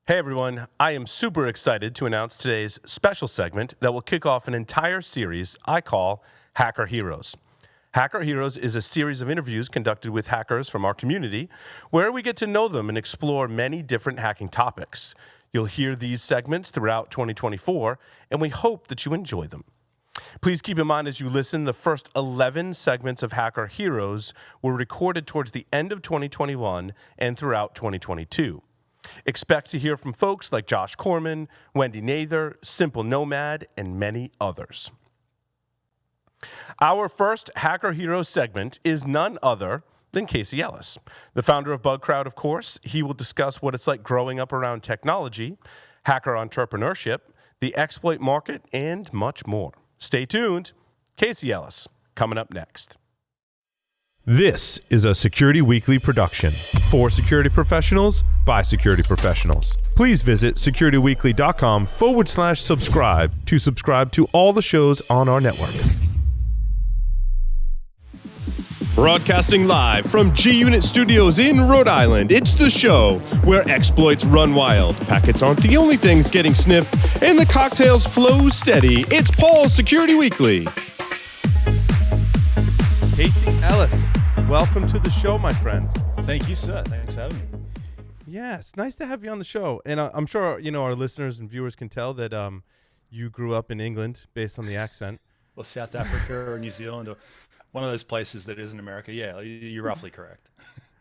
Hey everyone, I am super excited to announce today's special segment that will kick off an entire series I call Hacker Heroes. Hacker Heroes is a series of interviews conducted with hackers from our community where we get to know them and explore many different hacking topics. You'll hear these segments throughout 2024, and we hope that you enjoy them. Please keep in mind as you listen, the first 11 segments of Hacker Heroes were recorded towards the end of 2021 and throughout 2022. Expect to hear from folks like Josh Corman, Wendy Nather, Simple Nomad, and many others. Our first Hacker Heroes segment is none other than Casey Ellis, the founder of Bugcrowd, of course. He will discuss what it's like growing up around technology, hacker entrepreneurship, the exploit market, and much more. Stay tuned. Casey Ellis, coming up next. This is a Security Weekly production for security professionals by security professionals. Please visit securityweekly.com/subscribe to subscribe to all the shows on our network. Broadcasting live from G-Unit Studios in Rhode Island, it's the show where exploits run wild, packets aren't the only things getting sniffed, and the cocktails flow steady. It's Paul's Security Weekly. Casey Ellis, welcome to the show, my friend. Thank you, sir. Thanks for having me. Yeah, it's nice to have you on the show. And I'm sure, our listeners and viewers can tell that you grew up in England based on the accent. Well, South Africa or New Zealand or one of those places that isn't America. Yeah, you're roughly correct.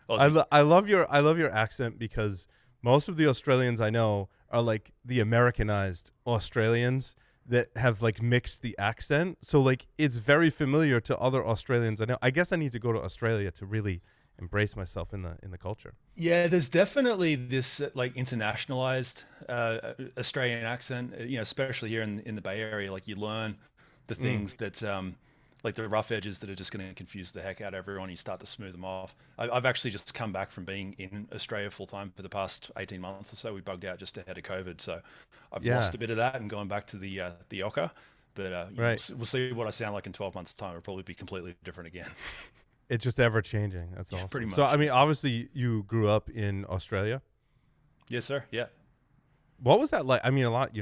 I love your accent because most of the Australians I know are like the Americanized Australians that have like mixed the accent. So like it's very familiar to other Australians I know. I guess I need to go to Australia to really embrace myself in the culture. Yeah, there's definitely this like internationalized Australian accent, especially here in the Bay Area. Like you learn the things that like the rough edges that are just going to confuse the heck out of everyone. You start to smooth them off. I've actually just come back from being in Australia full time for the past 18 months or so. We bugged out just ahead of COVID. So I've lost a bit of that and gone back to the Ocker. But right. we'll see what I sound like in 12 months time. It'll probably be completely different again. It's just ever changing. That's awesome. Pretty much. So, I mean, obviously you grew up in Australia. Yes, sir. Yeah. What was that like? I mean, a lot,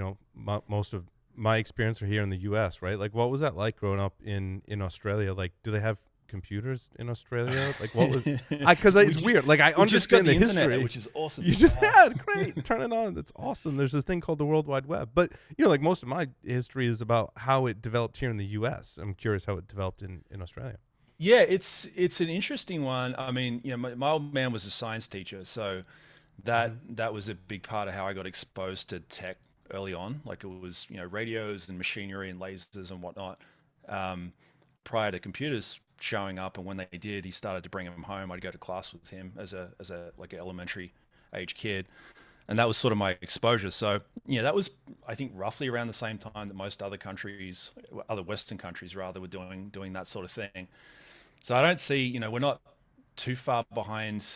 most of my experience are here in the U.S., right? Like, what was that like growing up in Australia? Like, do they have computers in Australia? Like, what was? Because it's weird. Like, I understand the history, internet, which is awesome. You just great. Turn it on. It's awesome. There's this thing called the World Wide Web. But like most of my history is about how it developed here in the U.S. I'm curious how it developed in Australia. Yeah, it's an interesting one. I mean, my old man was a science teacher, so that was a big part of how I got exposed to tech early on. Like it was, radios and machinery and lasers and whatnot, prior to computers showing up. And when they did, he started to bring them home. I'd go to class with him as a like an elementary age kid. And that was sort of my exposure. So, that was, I think, roughly around the same time that most other countries, other Western countries rather, were doing that sort of thing. So I don't see, we're not too far behind.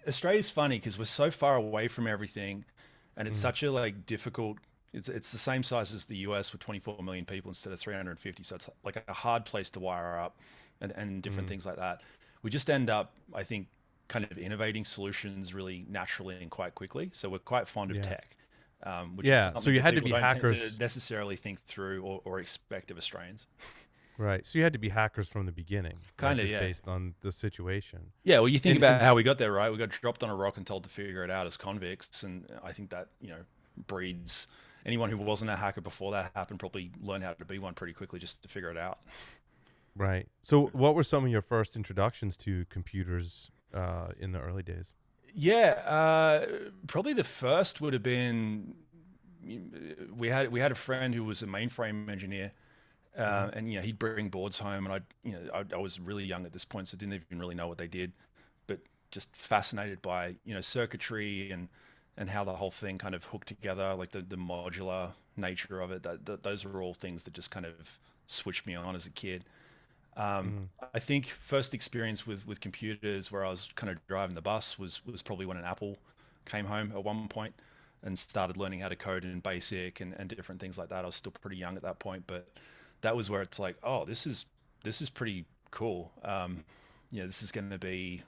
Australia's funny because we're so far away from everything, and it's such a like difficult. It's the same size as the US with 24 million people instead of 350. So it's like a hard place to wire up, and different things like that. We just end up, I think, kind of innovating solutions really naturally and quite quickly. So we're quite fond of tech. Which is so you had to people be don't tend hackers to necessarily think through or expect of Australians. Right. So you had to be hackers from the beginning. Kind of, just based on the situation. Yeah, well, you think about how we got there, right? We got dropped on a rock and told to figure it out as convicts. And I think that, breeds anyone who wasn't a hacker before that happened probably learned how to be one pretty quickly just to figure it out. Right. So what were some of your first introductions to computers in the early days? Yeah, probably the first would have been, we had a friend who was a mainframe engineer. And he'd bring boards home, and I was really young at this point, so didn't even really know what they did, but just fascinated by circuitry and how the whole thing kind of hooked together, like the modular nature of it. Those are all things that just kind of switched me on as a kid. I think first experience with computers where I was kind of driving the bus was probably when an Apple came home at one point and started learning how to code in BASIC and different things like that. I was still pretty young at that point, but that was where it's like, oh, this is pretty cool. This is going to be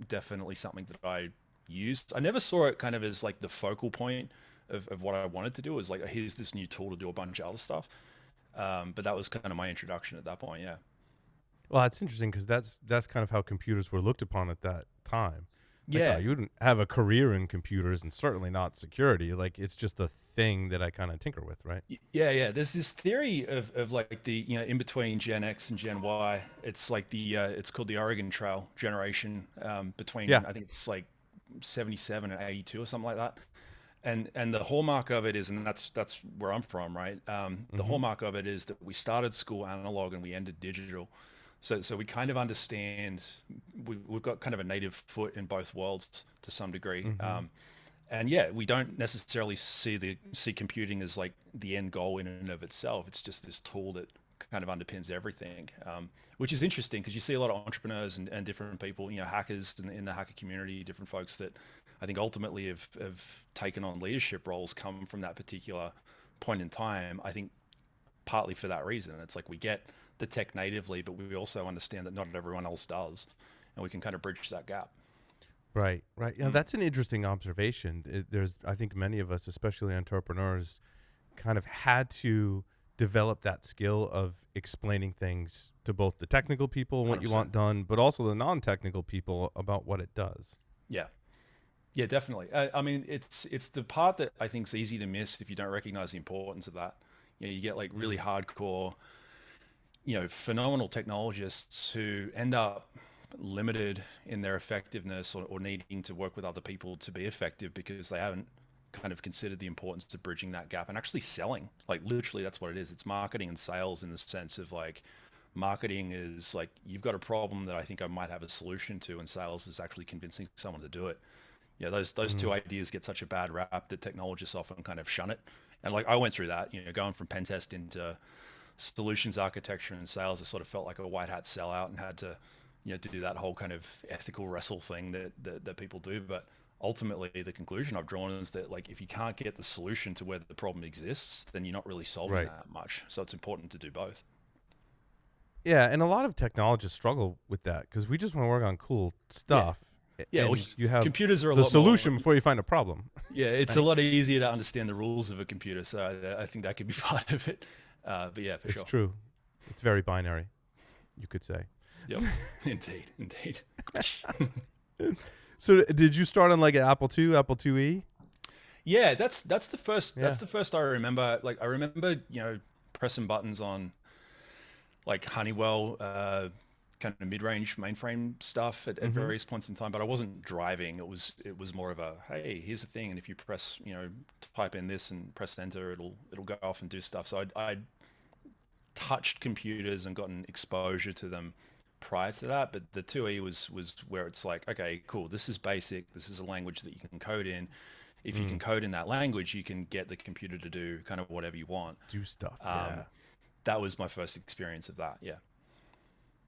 definitely something that I used. I never saw it kind of as like the focal point of what I wanted to do. It was like, here's this new tool to do a bunch of other stuff. But that was kind of my introduction at that point. Yeah. Well, that's interesting because that's kind of how computers were looked upon at that time. Like, oh, Yeah. you wouldn't have a career in computers and certainly not security. Like, it's just a thing that I kind of tinker with, right? Yeah, yeah. There's this theory of like the, in between Gen X and Gen Y. It's like it's called the Oregon Trail generation, between, Yeah. I think it's like 77 and 82 or something like that. And the hallmark of it is, and that's where I'm from, right? The Mm-hmm. hallmark of it is that we started school analog and we ended digital. So we kind of understand, we've got kind of a native foot in both worlds to some degree. Mm-hmm. And yeah, we don't necessarily see computing as like the end goal in and of itself. It's just this tool that kind of underpins everything, which is interesting because you see a lot of entrepreneurs and different people, hackers in the hacker community, different folks that I think ultimately have taken on leadership roles come from that particular point in time. I think partly for that reason. It's like we get the tech natively, but we also understand that not everyone else does, and we can kind of bridge that gap. Right, right. Yeah, that's an interesting observation. There's, I think, many of us, especially entrepreneurs, kind of had to develop that skill of explaining things to both the technical people and what you 100%. want done, but also the non-technical people about what it does. Yeah. Yeah, definitely. I mean, it's the part that I think is easy to miss if you don't recognize the importance of that. You get like really hardcore, phenomenal technologists who end up limited in their effectiveness, or needing to work with other people to be effective because they haven't kind of considered the importance of bridging that gap and actually selling. Like literally, that's what it is. It's marketing and sales in the sense of like, marketing is like, you've got a problem that I think I might have a solution to, and sales is actually convincing someone to do it. Yeah, those Mm. two ideas get such a bad rap that technologists often kind of shun it. And like I went through that, going from pen test into solutions architecture and sales, I sort of felt like a white hat sellout and had to, to do that whole kind of ethical wrestle thing that people do. But ultimately, the conclusion I've drawn is that like if you can't get the solution to where the problem exists, then you're not really solving Right. that much. So it's important to do both. Yeah, and a lot of technologists struggle with that because we just want to work on cool Yeah, stuff, yeah. Well, and you have computers are a the lot more. solution before you find a problem. Yeah, it's a Right? lot easier to understand the rules of a computer. So I think that could be part of it. But yeah, for It's sure. true. It's very binary, you could say. Yep. Indeed. Indeed. So, did you start on like an Apple II, Apple IIe? Yeah, that's the first Yeah. I remember. Like I remember, pressing buttons on like Honeywell, kind of mid-range mainframe stuff at Mm-hmm. various points in time, but I wasn't driving. It was more of a, hey, here's the thing, and if you press, type in this and press enter, it'll go off and do stuff. So I'd touched computers and gotten exposure to them prior to that, but the 2E was where it's like, okay, cool, this is basic. This is a language that you can code in. If you can Mm. code in that language, you can get the computer to do kind of whatever you want. Do stuff. Um, Yeah. that was my first experience of that. Yeah.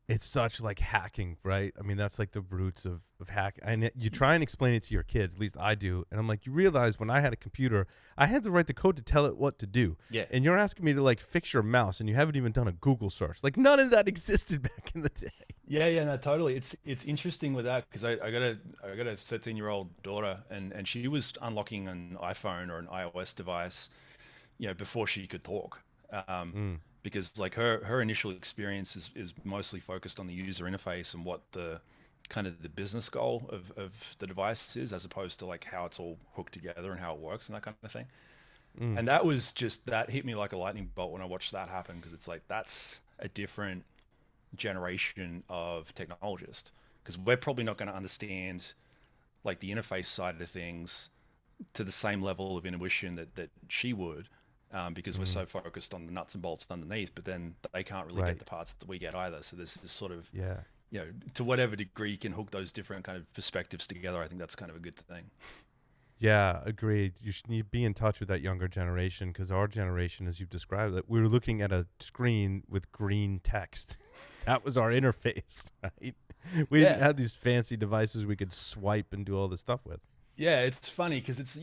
It's such like hacking, right? I mean, that's like the roots of hack. And you try and explain it to your kids, at least I do. And I'm like, you realize when I had a computer, I had to write the code to tell it what to do. Yeah. And you're asking me to like fix your mouse and you haven't even done a Google search. Like none of that existed back in the day. Yeah, yeah, no, totally. It's interesting with that because I got a 13-year-old daughter, and she was unlocking an iPhone or an iOS device, before she could talk. Um, Mm. because like her initial experience is mostly focused on the user interface and what the kind of the business goal of the device is, as opposed to like how it's all hooked together and how it works and that kind of thing. Mm. And that hit me like a lightning bolt when I watched that happen, because it's like that's a different generation of technologist, because we're probably not going to understand like the interface side of things to the same level of intuition that she would, because we're Mm. so focused on the nuts and bolts underneath, but then they can't really Right. get the parts that we get either. So there's this sort of, Yeah. to whatever degree you can hook those different kind of perspectives together, I think that's kind of a good thing. Yeah, agreed. You should need be in touch with that younger generation because our generation, as you've described it, we were looking at a screen with green text. That was our interface, right? We didn't Yeah. have these fancy devices we could swipe and do all this stuff with. Yeah, it's funny because it's,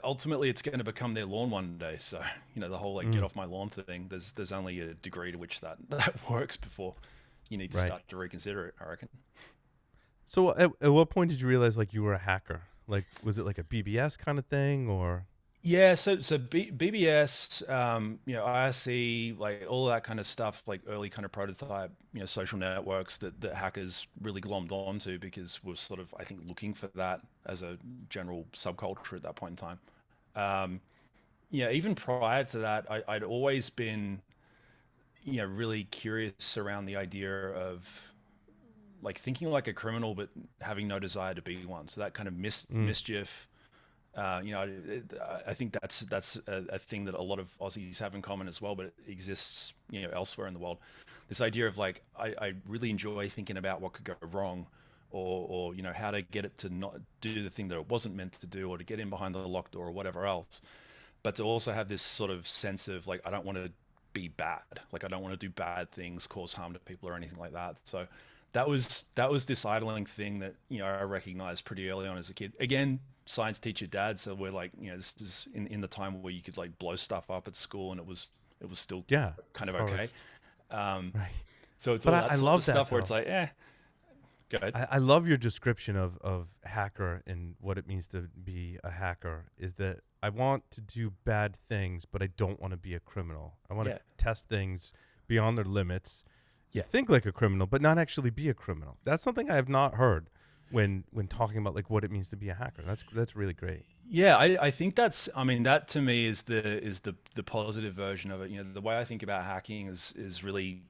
ultimately it's going to become their lawn one day. So, the whole like get Mm. off my lawn thing, there's only a degree to which that works before you need to Right. start to reconsider it, I reckon. So at what point did you realize like you were a hacker? Like, was it like a BBS kind of thing, or? Yeah, BBS, IRC, like all that kind of stuff, like early kind of prototype, social networks that hackers really glommed onto because we're sort of, I think, looking for that as a general subculture at that point in time. Even prior to that, I'd always been, really curious around the idea of like thinking like a criminal, but having no desire to be one. So that kind of Mm, mischief. I think that's a thing that a lot of Aussies have in common as well, but it exists, elsewhere in the world. This idea of like, I really enjoy thinking about what could go wrong, or how to get it to not do the thing that it wasn't meant to do, or to get in behind the locked door or whatever else. But to also have this sort of sense of like, I don't want to be bad. Like I don't want to do bad things, cause harm to people or anything like that. So that was this idling thing that I recognized pretty early on as a kid. Again, science teacher dad, so we're like, this is in the time where you could like blow stuff up at school and it was still yeah, kind of okay. courage. Um, Right. so it's But all I that sort of love that stuff where it's though. like, go ahead. I love your description of hacker and what it means to be a hacker. Is that I want to do bad things, but I don't want to be a criminal. I want to Yeah, test things beyond their limits yeah. and think like a criminal, but not actually be a criminal. That's something I have not heard when talking about like what it means to be a hacker. That's really great. Yeah, I think I mean, that to me is the positive version of it. The way I think about hacking is really,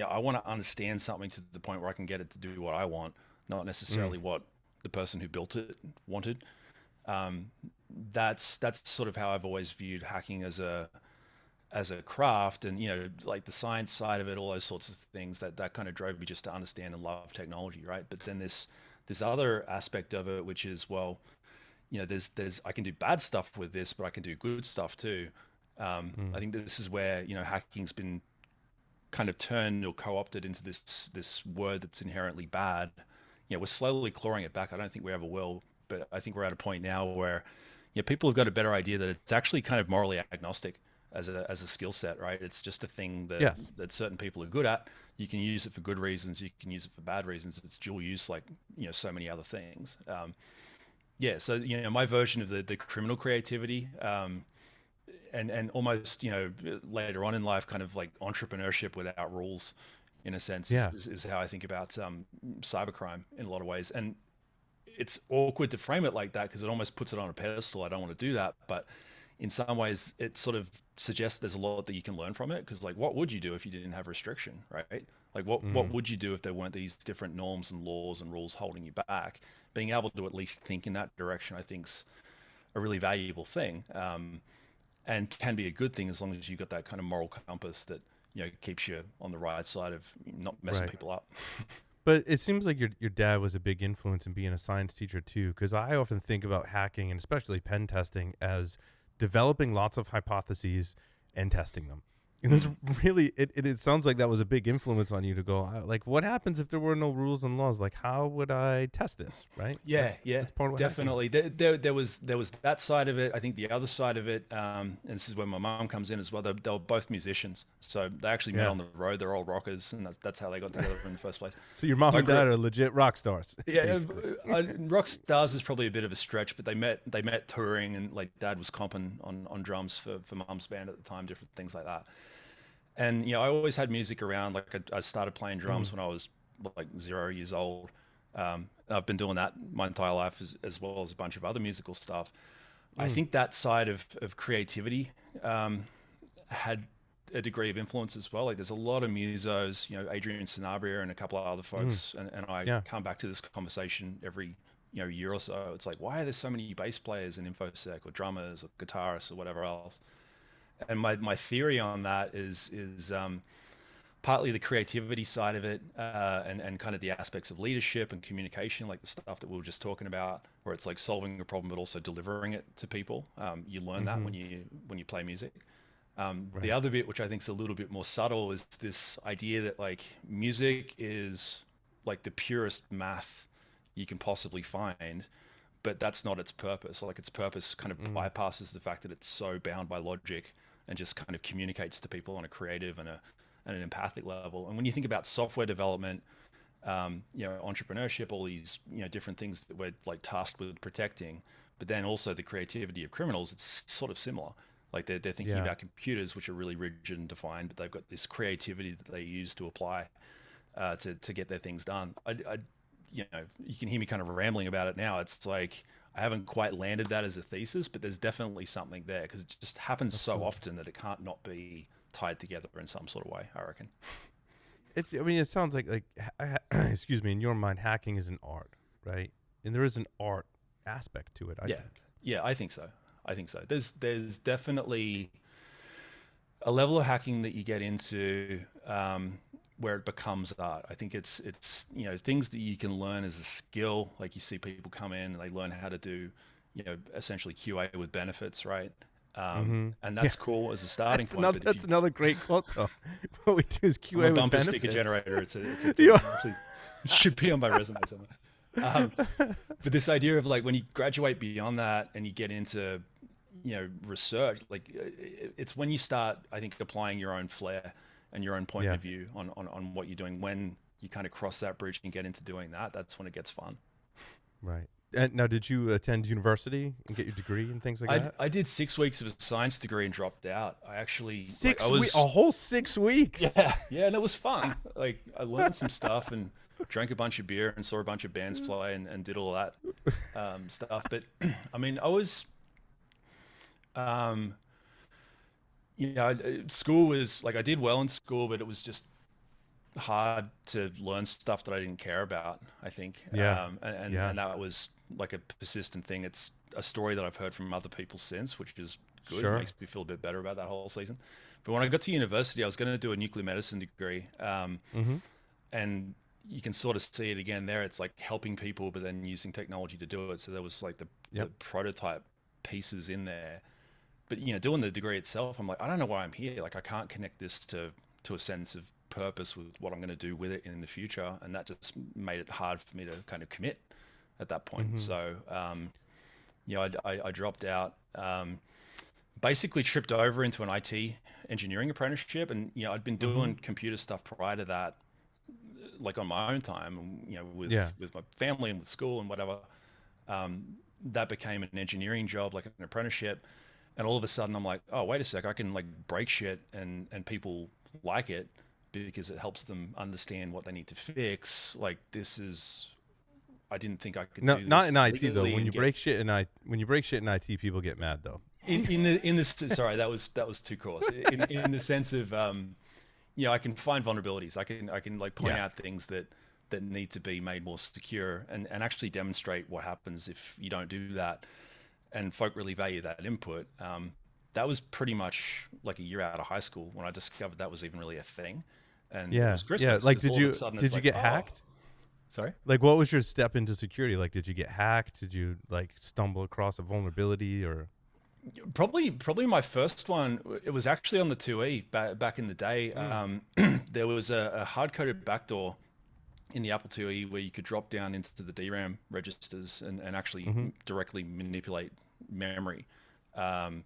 I want to understand something to the point where I can get it to do what I want, not Mm, necessarily what the person who built it wanted. Um, that's sort of how I've always viewed hacking as a craft, and like the science side of it, all those sorts of things that kind of drove me just to understand and love technology, right? But then this other aspect of it, which is, well, there's I can do bad stuff with this, but I can do good stuff too. mm, I think this is where hacking's been kind of turned or co-opted into this word that's inherently bad. We're slowly clawing it back. I don't think we ever will, but I think we're at a point now where people have got a better idea that it's actually kind of morally agnostic as a skill set, right? It's just a thing that yes. certain people are good at. You can use it for good reasons. You can use it for bad reasons. It's dual use, like so many other things. Yeah, so my version of the criminal creativity, and almost later on in life, kind of like entrepreneurship without rules, in a sense, is, Yeah. is, is how I think about cybercrime in a lot of ways. And it's awkward to frame it like that because it almost puts it on a pedestal. I don't want to do that, but in some ways, it sort of suggests there's a lot that you can learn from it. Because like, what would you do if you didn't have restriction, right? Like, what Mm, would you do if there weren't these different norms and laws and rules holding you back? Being able to at least think in that direction, I think's a really valuable thing, and can be a good thing as long as you've got that kind of moral compass that keeps you on the right side of not messing right. people up. But it seems like your dad was a big influence in being a science teacher too, because I often think about hacking and especially pen testing as developing lots of hypotheses and testing them. And this Mm. really, it sounds like that was a big influence on you to go, like, what happens if there were no rules and laws? Like, how would I test this? Right? Yeah, yeah, That's part of what hacking definitely. is. There was that side of it. I think the other side of it, and this is where my mom comes in as well. They were both musicians, so they actually met Yeah. on the road. They're all rockers, and that's how they got together in the first place. So your mom I and grew dad up, are legit rock stars, yeah, basically. rock stars is probably a bit of a stretch, but they met touring, and like dad was comping on drums for mom's band at the time, different things like that. And I always had music around. Like I started playing Mm, drums when I was like 0 years old. And I've been doing that my entire life, as well as a bunch of other musical stuff. I mm, think that side of creativity had a degree of influence as well. Like there's a lot of musos, Adrian Sanabria and a couple of other mm, folks, and I yeah. come back to this conversation every year or so. It's like, why are there so many bass players in InfoSec, or drummers or guitarists or whatever else? And my theory on that is partly the creativity side of it, and kind of the aspects of leadership and communication, like the stuff that we were just talking about, where it's like solving a problem but also delivering it to people. You learn that Mm-hmm. when you play music. The Right. other bit, which I think is a little bit more subtle, is this idea that like music is like the purest math you can possibly find, but that's not its purpose. Like its purpose kind of Mm, bypasses the fact that it's so bound by logic and just kind of communicates to people on a creative and an empathic level. And when you think about software development, entrepreneurship, all these, different things that we're like tasked with protecting, but then also the creativity of criminals, it's sort of similar. Like they're thinking Yeah. about computers, which are really rigid and defined, but they've got this creativity that they use to apply to get their things done. You can hear me kind of rambling about it now. It's like I haven't quite landed that as a thesis, but there's definitely something there because it just happens so Absolutely. often that it can't not be tied together in some sort of way, I reckon. I mean, it sounds like excuse me, in your mind, hacking is an art, right? And there is an art aspect to it, I Yeah, think. yeah, I think so. I think so. There's definitely a level of hacking that you get into where it becomes art. I think it's things that you can learn as a skill. Like you see people come in and they learn how to do essentially QA with benefits, right? Mm-hmm. And Yeah, that's cool as a starting point. But if you that's another great quote though. What we do is I'm a QA with bumper sticker benefits. generator. It's a thing. Yeah. Actually, it should be on my resume somewhere. Um, but this idea of like when you graduate beyond that and you get into research, like it's when you start, I think, applying your own flair and your own point Yeah. of view on what you're doing. When you kind of cross that bridge and get into doing that, that's when it gets fun. Right. And now, did you attend university and get your degree and things like I, that? I did 6 weeks of a science degree and dropped out. I actually like I 6 weeks, a was whole 6 weeks. yeah, and it was fun. Like I learned some stuff and drank a bunch of beer and saw a bunch of bands play and did all that stuff. But I mean, I was um, school was like I did well in school, but it was just hard to learn stuff that I didn't care about, I think. Yeah. And Yeah. that was like a persistent thing. It's a story that I've heard from other people since, which is good. It Sure. makes me feel a bit better about that whole season. But when I got to university, I was going to do a nuclear medicine degree. Mm-hmm. And you can sort of see it again there. It's like helping people, but then using technology to do it. So there was like the Yep. prototype pieces in there. But doing the degree itself, I'm like, I don't know why I'm here. Like I can't connect this to a sense of purpose with what I'm going to do with it in the future, and that just made it hard for me to kind of commit at that point. Mm-hmm. So I dropped out. Basically tripped over into an IT engineering apprenticeship, and I'd been Mm-hmm. doing computer stuff prior to that, like on my own time, Yeah. with my family and with school and whatever. That became an engineering job, like an apprenticeship, and all of a sudden I'm like, oh wait a sec, I can like break shit and people like it because it helps them understand what they need to fix. Like this is, I didn't think I could No, do not this in IT though. legally When and you get break shit in when you break shit in IT, people get mad though. in this. Sorry, that was too coarse. In the sense of I can find vulnerabilities. I can like point Yeah. out things that need to be made more secure and actually demonstrate what happens if you don't do that. And folk really value that input. That was pretty much like a year out of high school when I discovered that was even really a thing. And it Yeah. was Yeah. Christmas Like, because all of a sudden did it's you like, get oh, hacked? sorry. Like, what was your step into security? Like, did you get hacked? Did you like stumble across a vulnerability or? Probably my first one. It was actually on the 2E back in the day. Mm. There was a hard-coded backdoor in the Apple IIe where you could drop down into the DRAM registers and actually Mm-hmm. directly manipulate memory on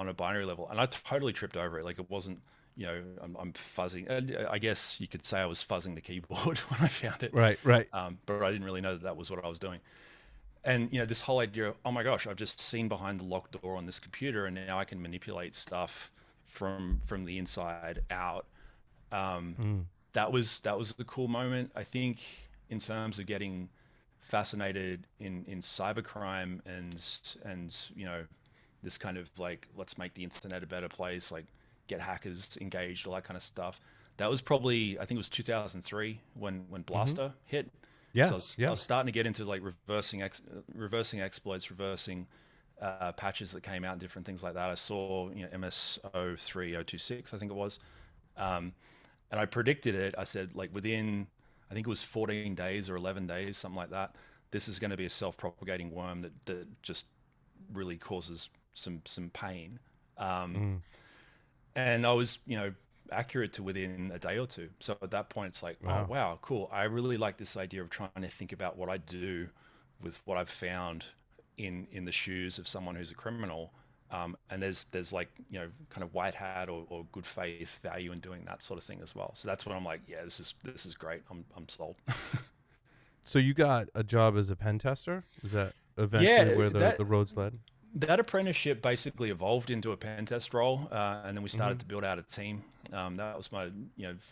a binary level. And I totally tripped over it. Like it wasn't, I'm fuzzing. I guess you could say I was fuzzing the keyboard when I found it, Right. Right. but I didn't really know that that was what I was doing. And this whole idea of, oh my gosh, I've just seen behind the locked door on this computer, and now I can manipulate stuff from the inside out. Um, Mm. that was the cool moment. I think in terms of getting fascinated in cybercrime and this kind of like let's make the internet a better place, like get hackers engaged, all that kind of stuff. That was probably I think it was 2003 when Mm-hmm. Blaster hit. Yeah. So I Yeah. was starting to get into like reversing exploits, reversing patches that came out, and different things like that. I saw MS03026, I think it was, um, and I predicted it. I said like within, I think it was 14 days or 11 days, something like that. This is going to be a self-propagating worm that just really causes some pain. Um, Mm. and I was accurate to within a day or two. So at that point, it's like, oh Wow. wow, cool. I really like this idea of trying to think about what I do with what I've found in the shoes of someone who's a criminal, And there's like, kind of white hat or good faith value in doing that sort of thing as well. So that's when I'm like, yeah, this is great. I'm sold. So you got a job as a pen tester? Is that eventually Yeah, where the roads led? that apprenticeship basically evolved into a pen test role, and then we started Mm-hmm. to build out a team. That was my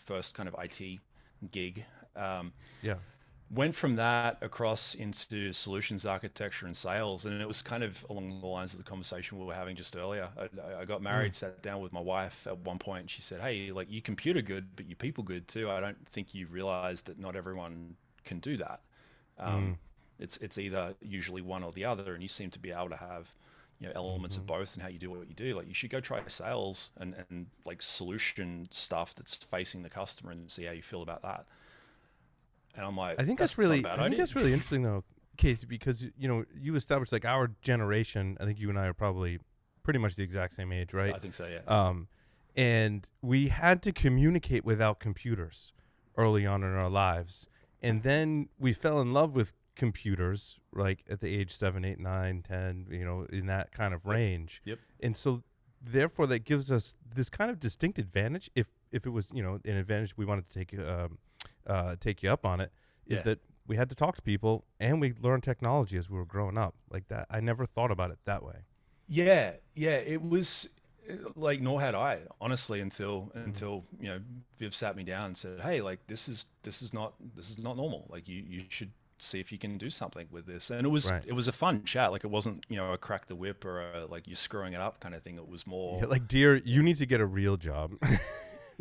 first kind of IT gig. Um, Yeah. Went from that across into solutions architecture and sales, and it was kind of along the lines of the conversation we were having just earlier. I got married, sat down with my wife at one point, and she said, "Hey, like, you computer good, but you people good too. I don't think you realize that not everyone can do that. Um, Mm. it's either usually one or the other, and you seem to be able to have elements of Mm-hmm. both in how you do what you do. Like, you should go try sales and like solution stuff that's facing the customer and see how you feel about that." And I'm like, that's not a bad I think idea. that's really interesting though, Casey, because you established like our generation. I think you and I are probably pretty much the exact same age, right? I think so, yeah. And we had to communicate without computers early on in our lives, and then we fell in love with computers like at the age 7, 8, 9, 10, in that kind of Yep. range. Yep. And so therefore that gives us this kind of distinct advantage if it was an advantage we wanted to take you up on it, is Yeah. that we had to talk to people and we learned technology as we were growing up like that. I never thought about it that way. Yeah. Yeah. It was like, nor had I, honestly, Mm. until, Viv sat me down and said, "Hey, like, this is not normal. Like, you should see if you can do something with this." And Right. it was a fun chat. Like, it wasn't, a crack the whip or a, like, you're screwing it up kind of thing. It was Yeah, more, like, dear, you need to get a real job.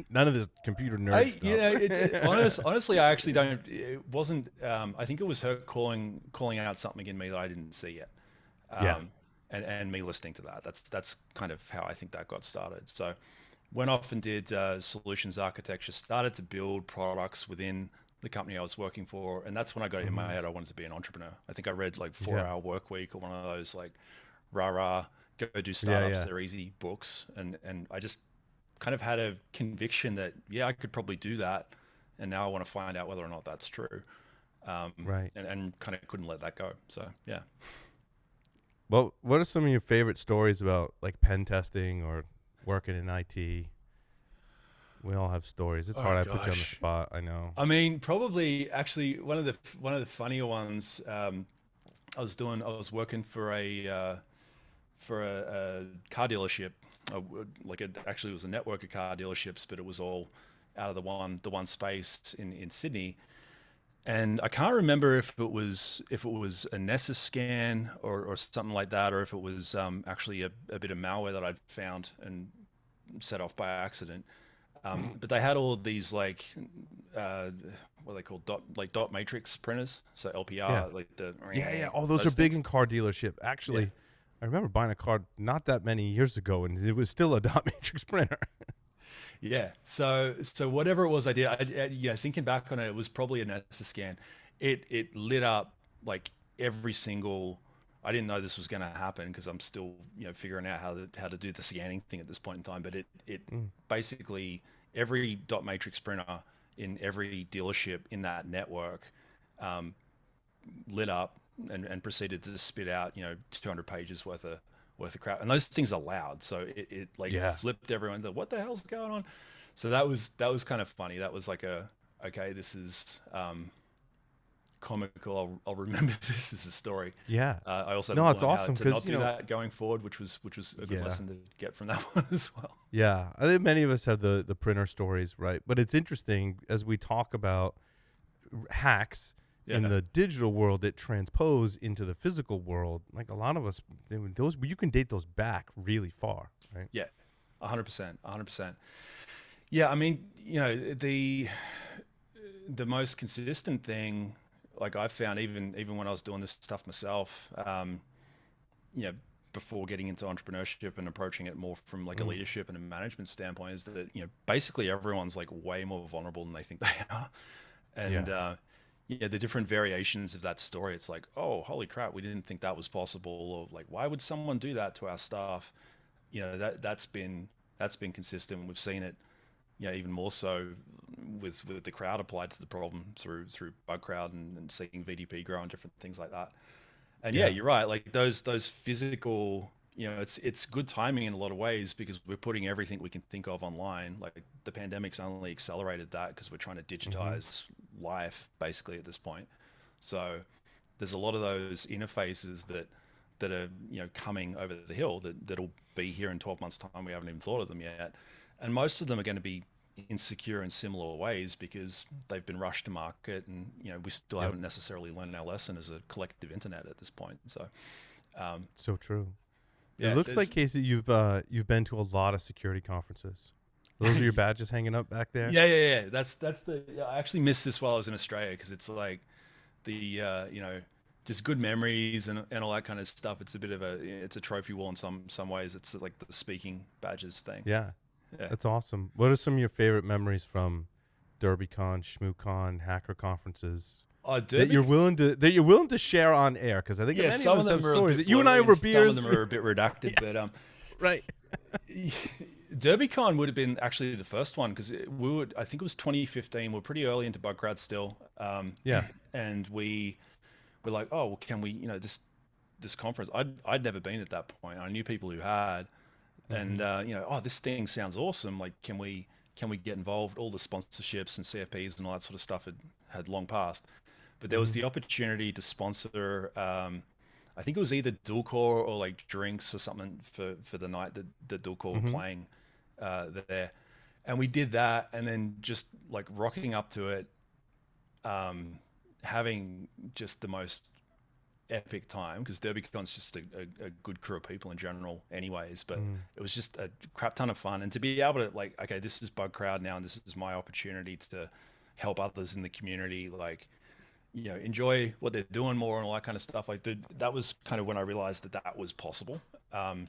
None of this computer nerd I, stuff. honestly, I actually don't. It wasn't. I think it was her calling out something in me that I didn't see yet, Yeah. and me listening to that. That's kind of how I think that got started. So, went off and did solutions architecture. Started to build products within the company I was working for, and that's when I got it in my Mhm. head I wanted to be an entrepreneur. I think I read like Four Yeah. Hour Work Week or one of those like rah rah go do Yeah. startups. Yeah. They're easy books, and I just kind of had a conviction that, yeah, I could probably do that, and now I want to find out whether or not that's true, Right. and kind of couldn't let that go. So yeah. Well, what are some of your favorite stories about like pen testing or working in IT? We all have stories. It's Oh hard. I put you on the gosh. spot. I know. I mean, probably actually one of the funnier ones. I was working for a car dealership. Actually, it was a network of car dealerships, but it was all out of the one space in Sydney. And I can't remember if it was a Nessus scan or something like that, or if it was actually a bit of malware that I'd found and set off by accident. But they had all of these like uh, what are they called, dot matrix printers, so Yeah. LPR, like the Yeah. Yeah. All those are those big things. in car dealership. Yeah. Actually, I remember buying a car not that many years ago, and it was still a dot matrix printer. Yeah. So whatever it was I did, thinking back on it, it was probably a Nessus scan. It lit up like every single. I didn't know this was going to happen because I'm still figuring out how to do the scanning thing at this point in time. But it Mm. basically every dot matrix printer in every dealership in that network um, lit up and proceeded to spit out 200 pages worth of crap, and those things are loud, so it like Yeah. flipped everyone to, what the hell's going on. So that was kind of funny. That was like okay, this is comical. I'll remember this as a story. Yeah. I also had No, to it's learn how awesome to because not do that going forward, which was a good Yeah. lesson to get from that one as well. Yeah, I think many of us have the printer stories, right? But it's interesting as we talk about hacks in Yeah. the digital world that transpose into the physical world. Like a lot of us, those you can date those back really far, right? Yeah, 100%, 100%. Yeah, I mean, the most consistent thing, like I found, even when I was doing this stuff myself, you know, before getting into entrepreneurship and approaching it more from like a Mm. leadership and a management standpoint, is that basically everyone's like way more vulnerable than they think they are, and Yeah, yeah, the different variations of that story. It's like, oh, holy crap, we didn't think that was possible, or like, why would someone do that to our staff? That's been consistent. We've seen it, even more so with the crowd applied to the problem through Bugcrowd and seeing VDP grow and different things like that. And yeah, yeah, you're right. Like those physical, it's good timing in a lot of ways because we're putting everything we can think of online. Like the pandemic's only accelerated that because we're trying to digitize life basically at this point. So there's a lot of those interfaces that are coming over the hill that'll be here in 12 months time. We haven't even thought of them yet, and most of them are going to be insecure in similar ways because they've been rushed to market, and we still haven't necessarily learned our lesson as a collective internet at this point. So so true. yeah, It looks like, Casey, you've been to a lot of security conferences. Those are your badges hanging up back there. yeah. That's I actually missed this while I was in Australia because it's like the just good memories and all that kind of stuff. It's a bit of it's a trophy wall in some ways. It's like the speaking badges thing. Yeah. Yeah. That's awesome. What are some of your favorite memories from DerbyCon, ShmooCon, hacker conferences that you're willing to share on air? Because I think many some of us them have are stories that you and I over beers. Some of them are a bit redacted, but right. DerbyCon would have been actually the first one because I think it was 2015. We're pretty early into Bugcrowd still. And we were like, oh, well, can we, this conference? I'd never been at that point. I knew people who had. And oh, this thing sounds awesome. Like, can we get involved? All the sponsorships and CFPs and all that sort of stuff had long passed, but there was the opportunity to sponsor. I think it was either dual core or like drinks or something for the night that dual core were playing there, and we did that, and then just like rocking up to it, having just the most epic time because DerbyCon's just a good crew of people in general anyways, but it was just a crap ton of fun, and to be able to like, okay, this is Bugcrowd now and this is my opportunity to help others in the community like enjoy what they're doing more and all that kind of stuff. Like that was kind of when I realized that was possible, and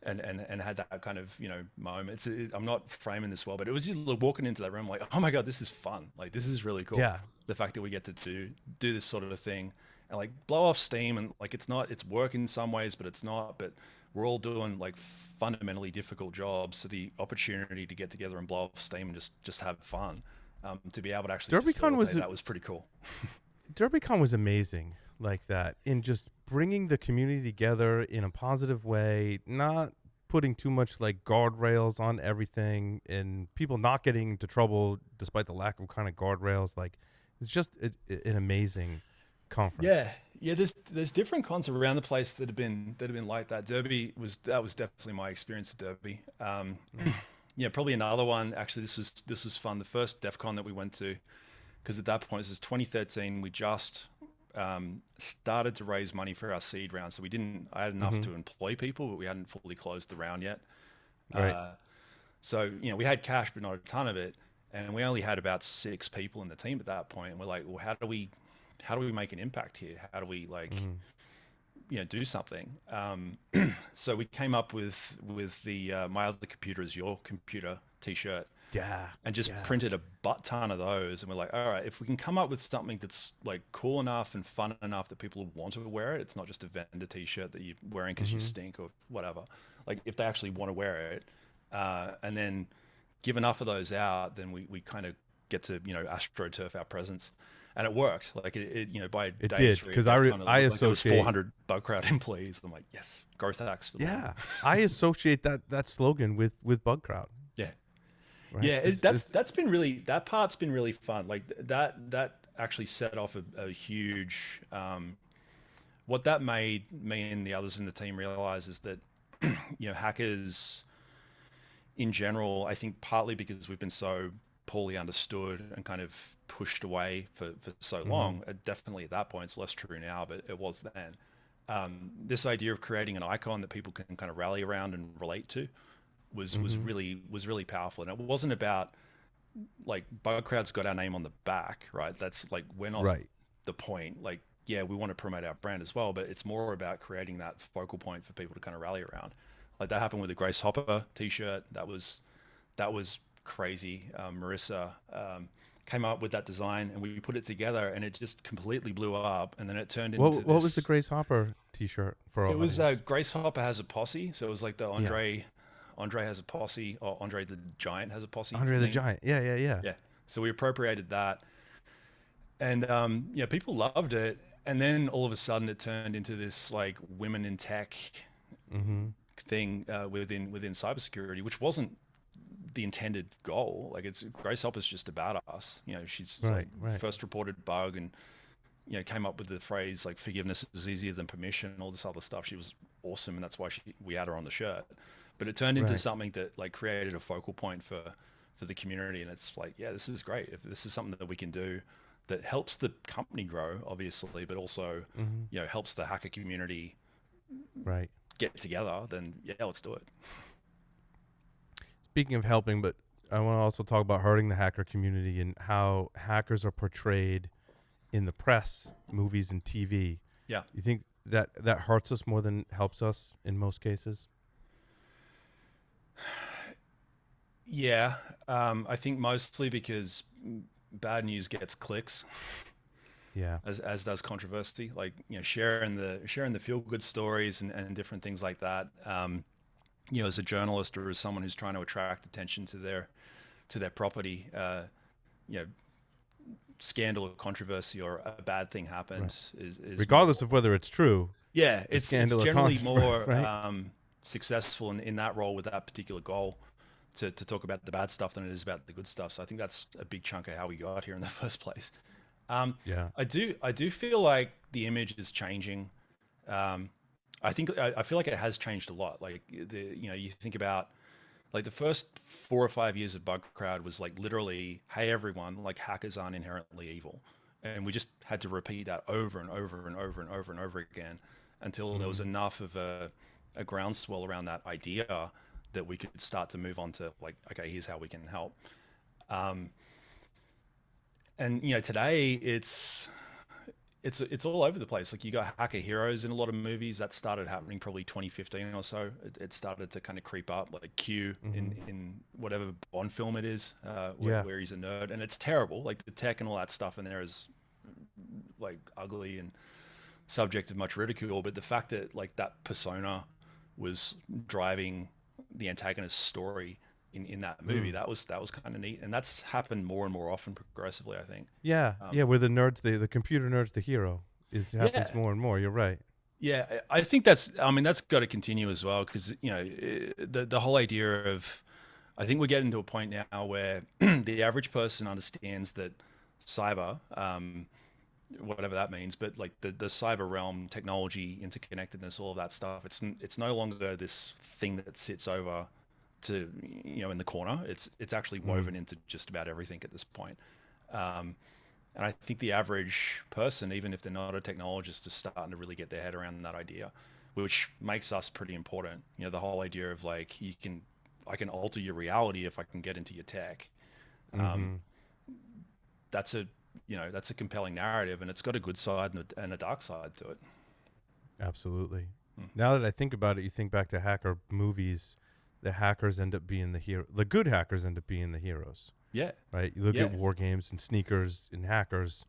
had that kind of moment. I'm not framing this well, but it was just like walking into that room like, oh my god, this is fun, like this is really cool. The fact that we get to do this sort of thing and like blow off steam, and like it's work in some ways, but it's not. But we're all doing like fundamentally difficult jobs, so the opportunity to get together and blow off steam and just have fun, to be able to actually that was pretty cool. DerbyCon was amazing like that, in just bringing the community together in a positive way, not putting too much like guardrails on everything, and people not getting into trouble despite the lack of kind of guardrails. Like it's just an amazing conference. Yeah. There's different cons around the place that have been like that. Derby was definitely my experience at Derby. Yeah, probably another one. Actually, this was fun. The first DEF CON that we went to, because at that point this is 2013. We just started to raise money for our seed round, so I had enough to employ people, but we hadn't fully closed the round yet. Right. So we had cash, but not a ton of it, and we only had about 6 people in the team at that point. And we're like, well, how do we make an impact here? How do we do something? So we came up with the my other computer is your computer t-shirt. And just printed a butt ton of those, and we're like, all right, if we can come up with something that's like cool enough and fun enough that people want to wear it, it's not just a vendor t-shirt that you're wearing because you stink or whatever. Like if they actually want to wear it, and then give enough of those out, then we kind of get to astroturf our presence. And it worked. Like it by it day did, three, because I associate 400 Bugcrowd employees. I'm like, yes, growth hacks for them. I associate that slogan with Bugcrowd. Right? Yeah, that's been really, that part's been really fun. Like that actually set off a huge. What that made me and the others in the team realize is that hackers in general, I think partly because we've been so poorly understood and kind of pushed away for so long. Definitely at that point, it's less true now, but it was then. This idea of creating an icon that people can kind of rally around and relate to was really powerful. And it wasn't about like Bugcrowd's got our name on the back, right? That's like, we're not the point. Like, yeah, we want to promote our brand as well, but it's more about creating that focal point for people to kind of rally around. Like that happened with the Grace Hopper t-shirt. That was crazy. Marissa came up with that design, and we put it together, and it just completely blew up. And then it turned into what was the Grace Hopper t-shirt for? It was Grace Hopper has a posse, so it was like the Andre has a posse, or Andre the Giant has a posse. Andre the Giant, yeah. So we appropriated that, and people loved it. And then all of a sudden, it turned into this like women in tech thing within cybersecurity, which wasn't the intended goal. Like, it's Grace Hopper's just a badass. You know, she's like first reported bug, and came up with the phrase like forgiveness is easier than permission and all this other stuff. She was awesome, and that's why we had her on the shirt. But it turned into something that like created a focal point for the community, and it's like, yeah, this is great. If this is something that we can do that helps the company grow, obviously, but also helps the hacker community get together, then yeah, let's do it. Speaking of helping, but I want to also talk about hurting the hacker community and how hackers are portrayed in the press, movies, and TV. Yeah. You think that hurts us more than helps us in most cases? Yeah. I think mostly because bad news gets clicks. Yeah. As does controversy. Like, sharing the feel good stories and different things like that. As a journalist or as someone who's trying to attract attention to their property, scandal or controversy or a bad thing happened is regardless of whether it's true. Yeah, it's generally more right? Successful in that role with that particular goal to talk about the bad stuff than it is about the good stuff. So I think that's a big chunk of how we got here in the first place. I do feel like the image is changing. I feel like it has changed a lot. Like you think about like the first 4 or 5 years of Bugcrowd was like literally, hey everyone, like hackers aren't inherently evil, and we just had to repeat that over and over and over and over and over again until there was enough of a groundswell around that idea that we could start to move on to like, okay, here's how we can help. And today it's all over the place. Like, you got hacker heroes in a lot of movies. That started happening probably 2015 or so. It started to kind of creep up, like Q in whatever Bond film it is, where he's a nerd, and it's terrible. Like, the tech and all that stuff in there is like ugly and subject of much ridicule. But the fact that like that persona was driving the antagonist's story in that movie, that was kind of neat, and that's happened more and more often progressively, I think. Where the nerds, the computer nerds, the hero happens more and more. You're right. Yeah, I think that's got to continue as well, because the whole idea of, I think we're getting to a point now where the average person understands that cyber, whatever that means, but like the cyber realm, technology, interconnectedness, all of that stuff, it's no longer this thing that sits over to in the corner. It's actually woven into just about everything at this point. And I think the average person, even if they're not a technologist, is starting to really get their head around that idea, which makes us pretty important. The whole idea of like, I can alter your reality if I can get into your tech. That's a compelling narrative, and it's got a good side and a dark side to it. Absolutely. Now that I think about it, you think back to hacker movies, the hackers end up being the hero. The good hackers end up being the heroes. Yeah. Right. You look at war games and sneakers and hackers,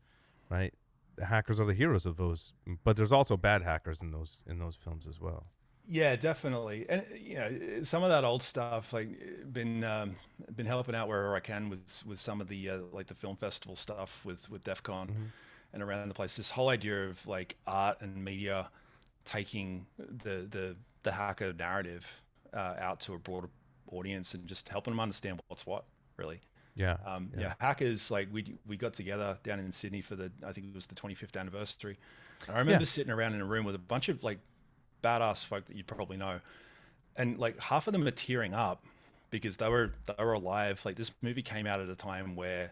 right? The hackers are the heroes of those, but there's also bad hackers in those films as well. Yeah, definitely. And some of that old stuff, like, been helping out wherever I can with some of the like the film festival stuff with DEF CON and around the place. This whole idea of like art and media taking the hacker narrative out to a broader audience and just helping them understand what's what, really. Hackers, like, we got together down in Sydney for I think it was the 25th anniversary. And I remember sitting around in a room with a bunch of like badass folk that you'd probably know, and like half of them are tearing up because they were alive. Like, this movie came out at a time where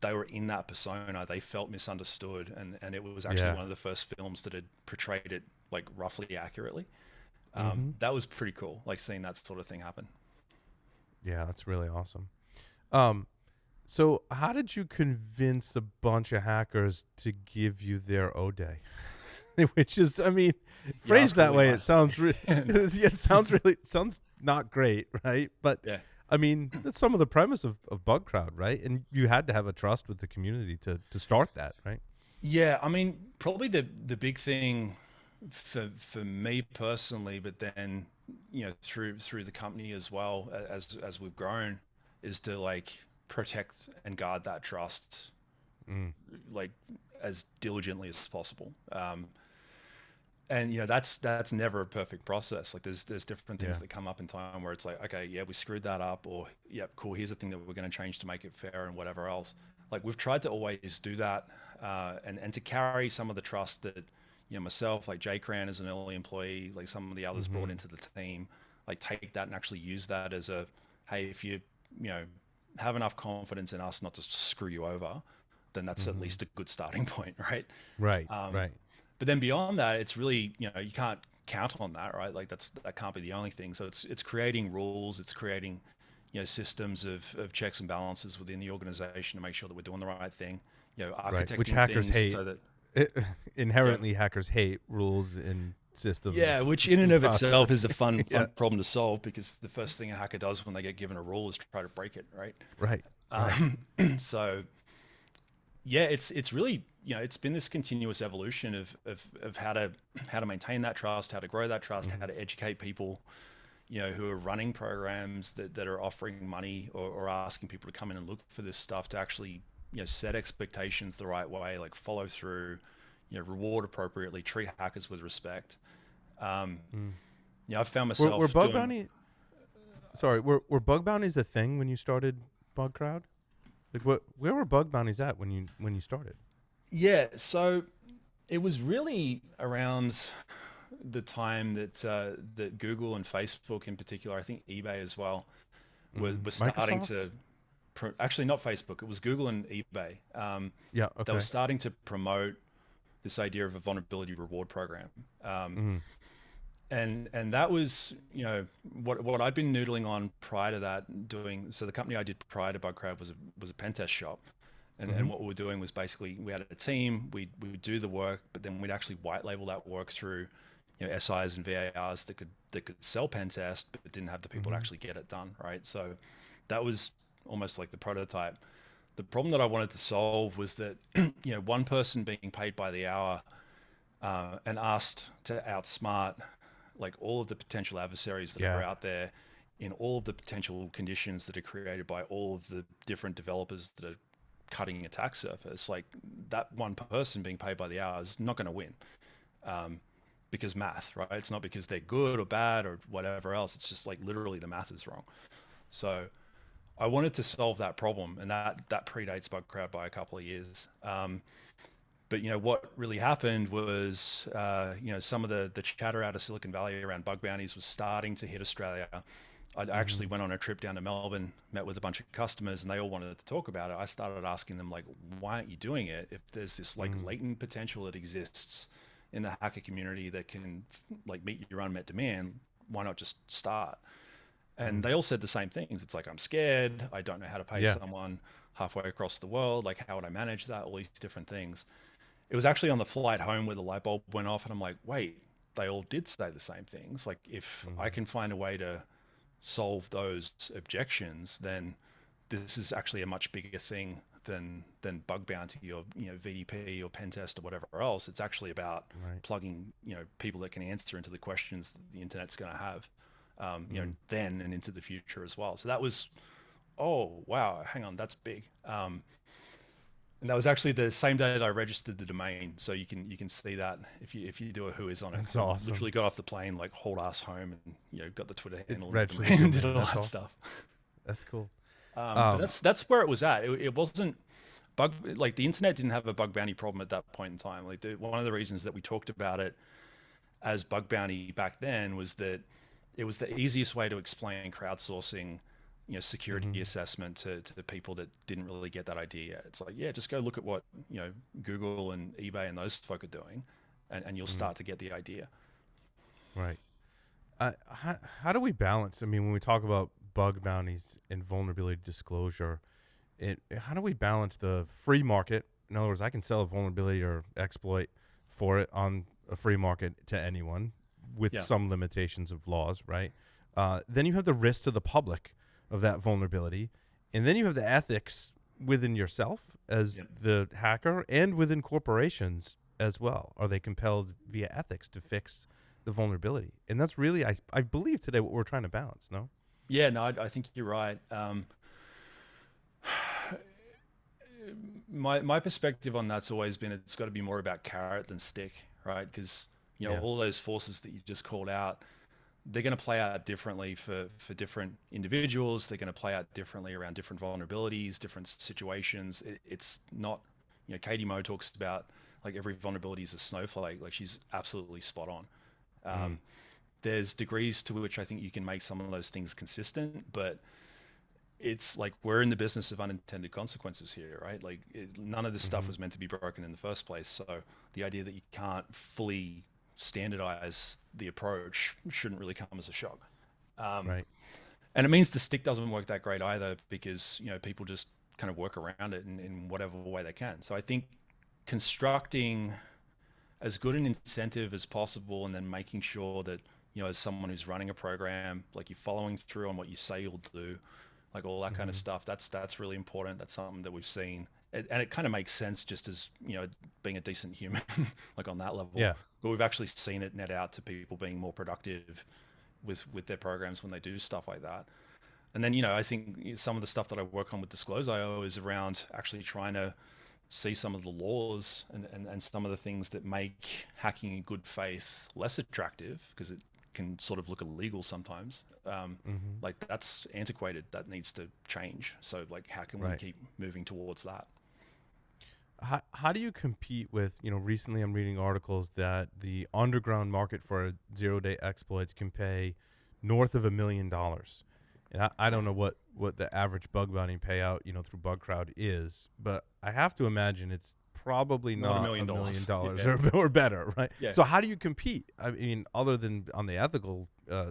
they were in that persona. They felt misunderstood, and it was actually one of the first films that had portrayed it like roughly accurately. That was pretty cool, like seeing that sort of thing happen. Yeah, that's really awesome. So how did you convince a bunch of hackers to give you their O-Day? Which is, I mean, phrased that way, it sounds sounds not great, right? But I mean, that's some of the premise of Bugcrowd, right? And you had to have a trust with the community to start that, right? Yeah, I mean, probably the big thing for me personally, but then through the company as well, as we've grown, is to like protect and guard that trust like as diligently as possible. and that's never a perfect process. Like there's different things Yeah. that come up in time where it's like, okay, yeah, we screwed that up, or yep, cool, here's the thing that we're going to change to make it fair and whatever else. Like we've tried to always do that, and to carry some of the trust that myself, like Jay Cran as an early employee, like some of the others brought into the team, like take that and actually use that as a, hey, if you know have enough confidence in us not to screw you over, then that's at least a good starting point, right? Right. Um, Right. but then beyond that, it's really, you can't count on that, right? Like that can't be the only thing. So it's creating rules, it's creating, systems of checks and balances within the organization to make sure that we're doing the right thing. Right. Which Architecting hackers things hate. so that, yeah, Inherently, hackers hate rules and yeah, systems which in and and of process. itself is a fun Yeah. problem to solve, because the first thing a hacker does when they get given a rule is try to break it, right? Right. Right. So yeah, it's really, it's been this continuous evolution of how to maintain that trust, how to grow that trust, how to educate people, who are running programs that are offering money, or asking people to come in and look for this stuff, to actually, set expectations the right way, like follow through, reward appropriately, treat hackers with respect. Um, Mm. I've found Were myself bug doing, bounty? Sorry, were bug bounties a thing when you started Bugcrowd? Like, where were bug bounties at when you started? yeah, so it was really around the time that Google and Facebook in particular, I think eBay as well, was starting Microsoft? to actually not Facebook, it was Google and eBay. Yeah. They were Okay. starting to promote this idea of a vulnerability reward program. Mm. And that was, what I'd been noodling on prior to that, doing. So the company I did prior to Bugcrowd was a pen test shop. And what we were doing was basically, we had a team, we'd do the work, but then we'd actually white label that work through, SIs and VARs that could sell pen test, but didn't have the people to actually get it done, right? So that was almost like the prototype. The problem that I wanted to solve was that, one person being paid by the hour, and asked to outsmart like all of the potential adversaries that are Yeah. out there, in all of the potential conditions that are created by all of the different developers that are cutting attack surface. Like that one person being paid by the hour is not going to win, because math, right? It's not because they're good or bad or whatever else. It's just like literally the math is wrong. So I wanted to solve that problem, and that predates Bugcrowd by a couple of years. But what really happened was, some of the chatter out of Silicon Valley around bug bounties was starting to hit Australia. I actually went on a trip down to Melbourne, met with a bunch of customers, and they all wanted to talk about it. I started asking them, like, why aren't you doing it? If there's this like latent potential that exists in the hacker community that can like meet your unmet demand, why not just start? And they all said the same things. It's like, I'm scared. I don't know how to pay Yeah. someone halfway across the world. Like, how would I manage that? All these different things. It was actually on the flight home where the light bulb went off, and I'm like, wait, they all did say the same things. Like, if I can find a way to solve those objections, then this is actually a much bigger thing than bug bounty, or VDP or pen test or whatever else. It's actually about Right. plugging people that can answer into the questions that the internet's going to have, then and into the future as well. So that was, oh wow, hang on, that's big. And that was actually the same day that I registered the domain. So you can see that if you do a who is on it. That's I awesome. literally got off the plane, like hauled ass home, and got the Twitter handle and the registered domain the and did domain. all That's that awesome. stuff. That's cool. But that's where it was at. It wasn't like the internet didn't have a bug bounty problem at that point in time. Like one of the reasons that we talked about it as bug bounty back then was that it was the easiest way to explain crowdsourcing, security assessment to the people that didn't really get that idea yet. It's like, yeah, just go look at what Google and eBay and those folk are doing, and you'll start to get the idea. Right. How do we balance? I mean, when we talk about bug bounties and vulnerability disclosure, how do we balance the free market? In other words, I can sell a vulnerability or exploit for it on a free market to anyone with Yeah. some limitations of laws, right? Then you have the risk to the public of that vulnerability. And then you have the ethics within yourself as Yeah. the hacker and within corporations as well. Are they compelled via ethics to fix the vulnerability? And that's really, I believe today, what we're trying to balance, no? Yeah, no, I think you're right. My perspective on that's always been, it's got to be more about carrot than stick, right? Because Yeah. all those forces that you just called out, they're going to play out differently for different individuals. They're going to play out differently around different vulnerabilities, different situations. It's not, Katie Moe talks about like every vulnerability is a snowflake. Like she's absolutely spot on. Mm. There's degrees to which I think you can make some of those things consistent, but it's like we're in the business of unintended consequences here, right? Like none of this stuff was meant to be broken in the first place. So the idea that you can't fully standardize the approach shouldn't really come as a shock. Right. And it means the stick doesn't work that great either because, people just kind of work around it in whatever way they can. So I think constructing as good an incentive as possible and then making sure that, as someone who's running a program, like you're following through on what you say you'll do, like all that kind of stuff. That's really important. That's something that we've seen, and it kind of makes sense just as being a decent human, like on that level. Yeah. But we've actually seen it net out to people being more productive with their programs when they do stuff like that. And then I think some of the stuff that I work on with Disclose.io is around actually trying to see some of the laws and some of the things that make hacking in good faith less attractive because it can sort of look illegal sometimes. Like that's antiquated. That needs to change. So like, how can we keep moving towards that? How do you compete with, recently I'm reading articles that the underground market for zero-day exploits can pay north of $1 million. And I don't know what the average bug bounty payout, through Bugcrowd is, but I have to imagine it's probably not $1 million or better, right? Yeah. So how do you compete? I mean, other than on the ethical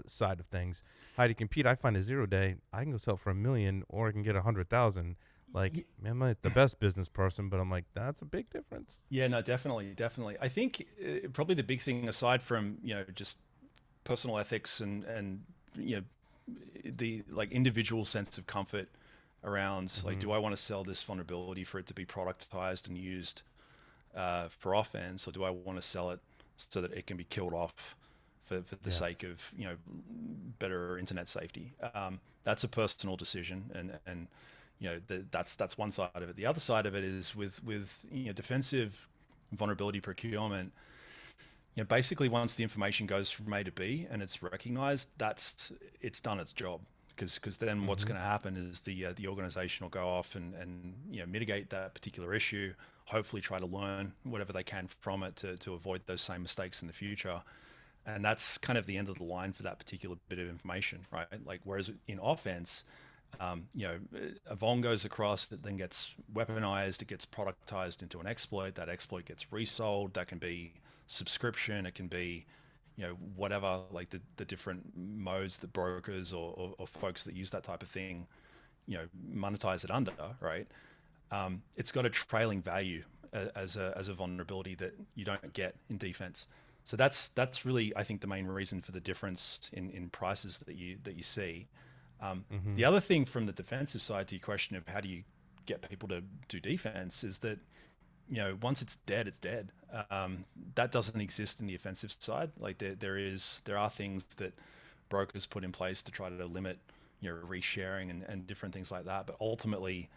side of things, how do you compete? I find a 0-day, I can go sell for $1 million or I can get 100,000. Like, man, I'm not the best business person, but I'm like, that's a big difference. Yeah, no, definitely. I think probably the big thing aside from, just personal ethics and the like individual sense of comfort around like, do I want to sell this vulnerability for it to be productized and used for offense, or do I want to sell it so that it can be killed off for the sake of better internet safety? That's a personal decision, and that's one side of it. The other side of it is with defensive vulnerability procurement. Basically once the information goes from A to B and it's recognized, it's done its job. Because then what's going to happen is the organization will go off and mitigate that particular issue, hopefully try to learn whatever they can from it to avoid those same mistakes in the future. And that's kind of the end of the line for that particular bit of information, right? Like, whereas in offense, a vuln goes across, it then gets weaponized, it gets productized into an exploit. That exploit gets resold. That can be subscription, it can be whatever, like the different modes that brokers or folks that use that type of thing monetize it under, right? It's got a trailing value as a vulnerability that you don't get in defense. So that's really, I think, the main reason for the difference in prices that you see. The other thing from the defensive side to your question of how do you get people to do defense is that once it's dead, it's dead. That doesn't exist in the offensive side. Like there are things that brokers put in place to try to limit, resharing and different things like that. But ultimately,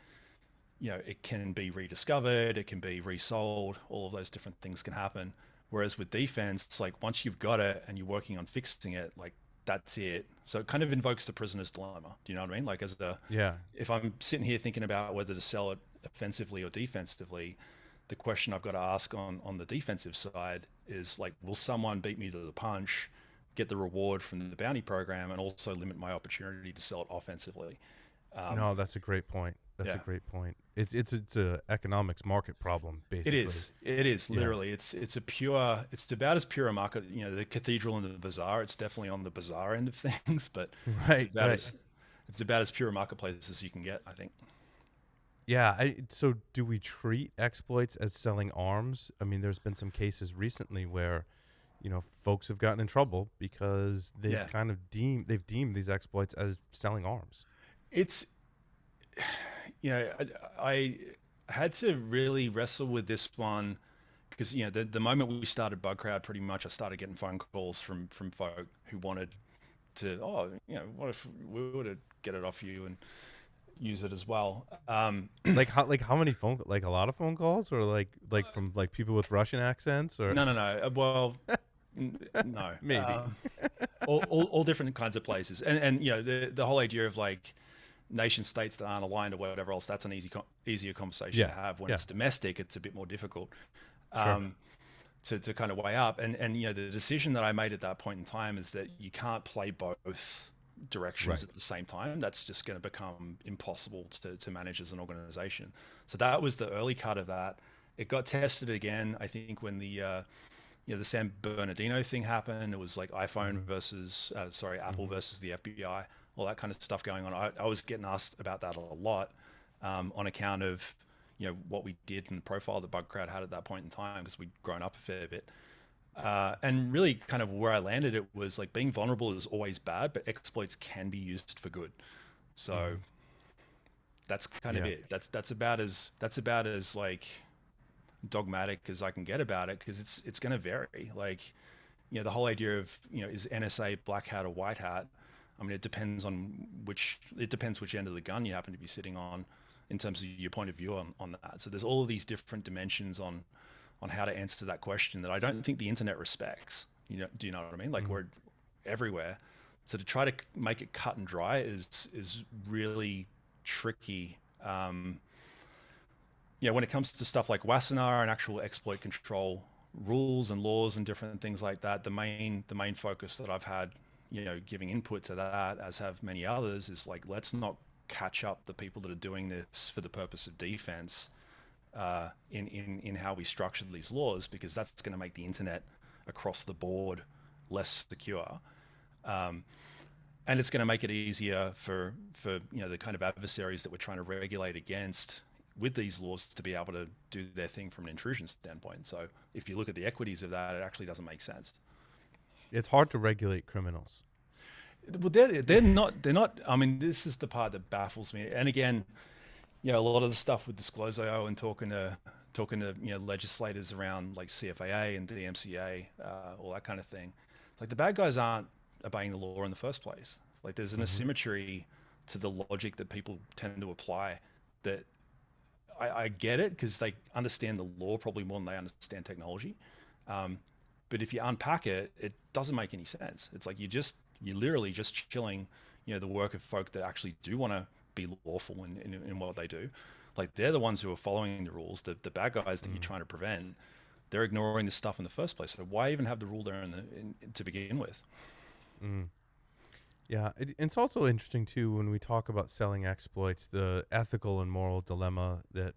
it can be rediscovered, it can be resold. All of those different things can happen. Whereas with defense, it's like once you've got it and you're working on fixing it, like that's it. So it kind of invokes the prisoner's dilemma. Do you know what I mean? Like if I'm sitting here thinking about whether to sell it offensively or defensively, the question I've got to ask on the defensive side is like, will someone beat me to the punch, get the reward from the bounty program, and also limit my opportunity to sell it offensively? No, that's a great point. That's a great point. It's a economics market problem, basically. It is literally. It's about as pure a market. The cathedral and the bazaar. It's definitely on the bazaar end of things, but it's about as pure a marketplace as you can get, I think. Yeah. So do we treat exploits as selling arms? I mean, there's been some cases recently where, folks have gotten in trouble because they've kind of deemed these exploits as selling arms. It's, I had to really wrestle with this one because, the moment we started Bugcrowd, pretty much I started getting phone calls from folk who wanted to, what if we were to get it off you and use it as well. Like how many like a lot of phone calls or like from like people with Russian accents or no. Well, No. Maybe. All different kinds of places, and the whole idea of like nation states that aren't aligned or whatever else, that's an easier conversation to have. When it's domestic, it's a bit more difficult. Sure. To kind of weigh up, and the decision that I made at that point in time is that you can't play both directions at the same time. That's just going to become impossible to manage as an organization. So that was the early cut of that. It got tested again, I think, when the San Bernardino thing happened. It was like iPhone versus Apple versus the FBI, all that kind of stuff going on. I was getting asked about that a lot, on account of what we did and the profile that Bugcrowd had at that point in time, because we'd grown up a fair bit. And really kind of where I landed, it was like being vulnerable is always bad, but exploits can be used for good. So that's kind of it. That's about as like dogmatic as I can get about it, because it's going to vary. Like, the whole idea of, is NSA black hat or white hat? I mean, it depends which end of the gun you happen to be sitting on in terms of your point of view on that. So there's all of these different dimensions on how to answer that question that I don't think the internet respects. Do you know what I mean? Like, we're everywhere. So to try to make it cut and dry is really tricky. When it comes to stuff like Wassenaar and actual exploit control rules and laws and different things like that, the main focus that I've had, giving input to that, as have many others, is like, let's not catch up the people that are doing this for the purpose of defense, in how we structured these laws, because that's going to make the internet across the board less secure, and it's going to make it easier for the kind of adversaries that we're trying to regulate against with these laws to be able to do their thing from an intrusion standpoint. So if you look at the equities of that, it actually doesn't make sense. It's hard to regulate criminals. Well, they're not. I mean, this is the part that baffles me. And again, a lot of the stuff with Disclose.io and talking to legislators around like CFAA and DMCA, all that kind of thing. Like, the bad guys aren't obeying the law in the first place. Like, there's an asymmetry to the logic that people tend to apply. That I get it, because they understand the law probably more than they understand technology. But if you unpack it, it doesn't make any sense. It's like you're literally just chilling, the work of folk that actually do want to be lawful in what they do. Like, they're the ones who are following the rules. The bad guys that you're trying to prevent, they're ignoring this stuff in the first place. So why even have the rule there to begin with? Yeah, it's also interesting too when we talk about selling exploits, the ethical and moral dilemma that,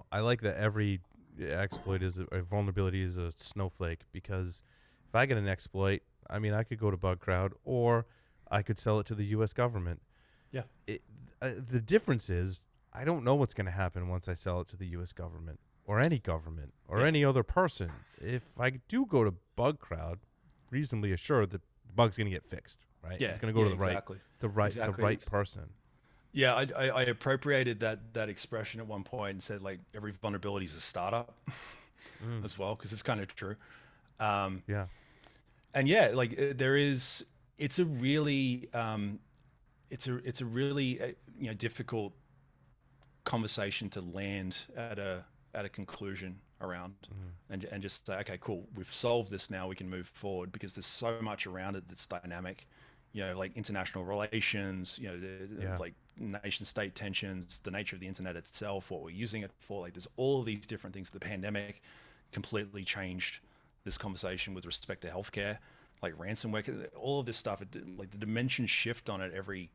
I like that every exploit is a vulnerability is a snowflake, because if I get an exploit, I mean, I could go to Bugcrowd or I could sell it to the U.S. government. Yeah. The difference is I don't know what's going to happen once I sell it to the U.S. government or any government or any other person. If I do go to Bugcrowd, reasonably assured that the bug's going to get fixed, right? Yeah, it's going to go to the exactly. right person. Yeah, I appropriated that expression at one point and said, like, every vulnerability is a startup as well, because it's kind of true. Yeah. And yeah, like, it's a really difficult conversation to land at a conclusion around, and just say, okay, cool, we've solved this, now we can move forward, because there's so much around it that's dynamic, like international relations, like nation state tensions, the nature of the internet itself, what we're using it for. Like, there's all of these different things. The pandemic completely changed this conversation with respect to healthcare, like ransomware, all of this stuff. Like, the dimensions shift on it every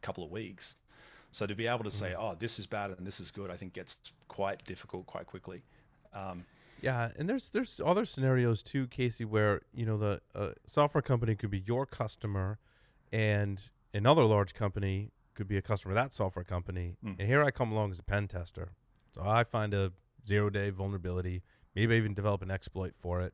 couple of weeks. So to be able to say, oh, this is bad and this is good, I think gets quite difficult quite quickly. Yeah, and there's other scenarios too, Casey, where the software company could be your customer, and another large company could be a customer of that software company. And here I come along as a pen tester, so I find a 0-day vulnerability, maybe I even develop an exploit for it,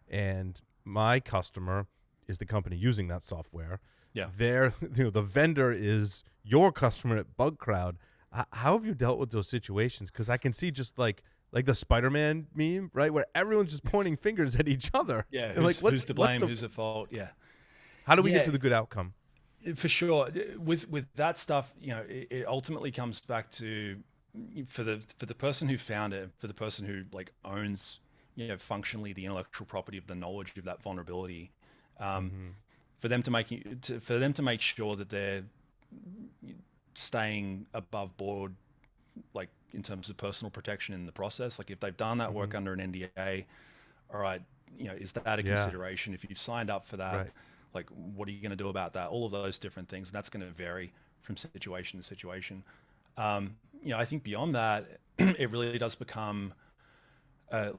and my customer is the company using that software. Yeah, the vendor is your customer at Bugcrowd. How have you dealt with those situations? Because I can see just like the Spider-Man meme, right, where everyone's just pointing fingers at each other. Yeah, who's to blame, who's at fault? Yeah. How do we get to the good outcome? For sure. With that stuff, it ultimately comes back to, for the person who found it, for the person who like owns functionally the intellectual property of the knowledge of that vulnerability, um, Mm-hmm. for them to make sure that they're staying above board, like in terms of personal protection in the process. Like if they've done that Mm-hmm. work under an NDA, all right, is that a Yeah. consideration? If you've signed up for that, Right. like what are you going to do about that? All of those different things, and that's going to vary from situation to situation. I think beyond that, it really does become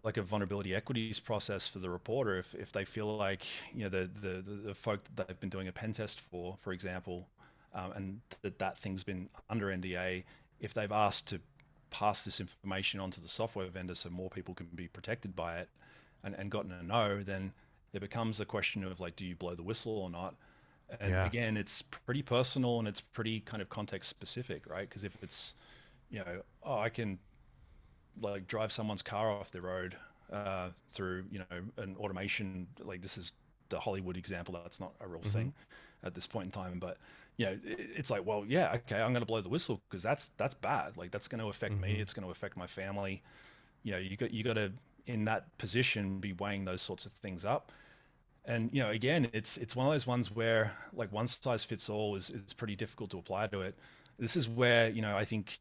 like a vulnerability equities process for the reporter. If they feel like the folk that they've been doing a pen test for example, and that thing's been under NDA, if they've asked to pass this information onto the software vendor so more people can be protected by it, and gotten a no, then it becomes a question of like, do you blow the whistle or not? And Yeah. again, it's pretty personal and it's pretty kind of context specific, right? Because if it's, oh, I can like drive someone's car off the road through, an automation, like this is the Hollywood example. That's not a real Mm-hmm. thing at this point in time, but it's like, well, yeah, okay, I'm going to blow the whistle because that's bad. Like that's going to affect me. Mm-hmm. It's going to affect my family. You got to in that position be weighing those sorts of things up. And again, it's one of those ones where like one size fits all is pretty difficult to apply to it. This is where I think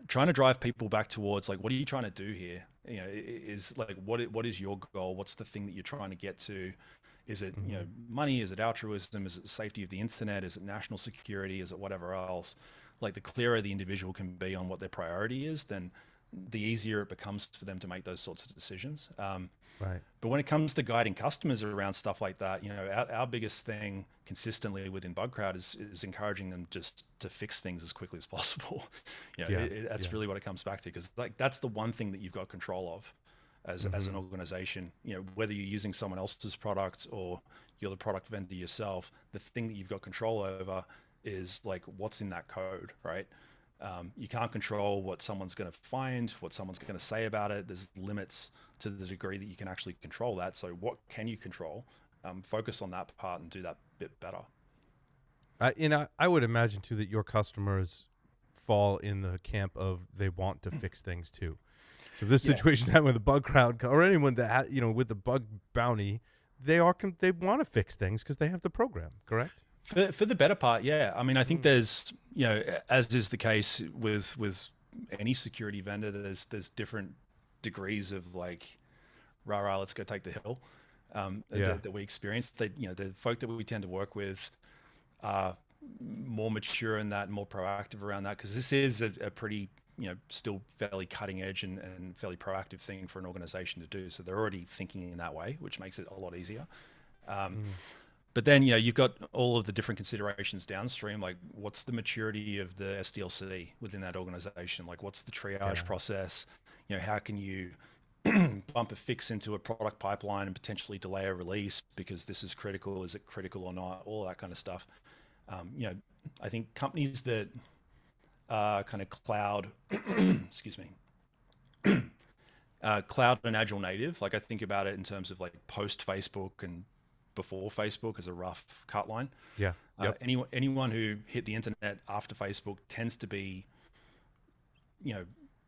trying to drive people back towards like, what are you trying to do here? Is like what is your goal? What's the thing that you're trying to get to? Is it Mm-hmm. money? Is it altruism? Is it the safety of the internet? Is it national security? Is it whatever else? Like the clearer the individual can be on what their priority is, then the easier it becomes for them to make those sorts of decisions. Right. But when it comes to guiding customers around stuff like that, our biggest thing consistently within Bugcrowd is encouraging them just to fix things as quickly as possible. Yeah. That's Yeah. really what it comes back to, because like that's the one thing that you've got control of as an Mm-hmm. organization. Whether you're using someone else's product or you're the product vendor yourself, the thing that you've got control over is like what's in that code, right? You can't control what someone's going to find, what someone's going to say about it. There's limits to the degree that you can actually control that. So what can you control? Focus on that part and do that bit better. I would imagine too that your customers fall in the camp of they want to fix things too. So this Yeah. situation happened with the bug crowd or anyone that with the bug bounty, they want to fix things because they have the program, correct? For the better part, yeah. I mean, I think Mm. there's, as is the case with any security vendor, there's different degrees of like, rah, let's go take the hill Yeah. that we experience. The folk that we tend to work with are more mature in that and more proactive around that, because this is a pretty, still fairly cutting edge and fairly proactive thing for an organization to do. So they're already thinking in that way, which makes it a lot easier. Mm. But then, you've got all of the different considerations downstream, like what's the maturity of the SDLC within that organization? Like what's the triage Yeah. process? How can you bump a fix into a product pipeline and potentially delay a release because this is critical? Is it critical or not? All that kind of stuff. I think companies that are kind of cloud, excuse me, cloud and agile native, like I think about it in terms of like post Facebook and before Facebook as a rough cut line. Yeah. Yep. Anyone who hit the internet after Facebook tends to be,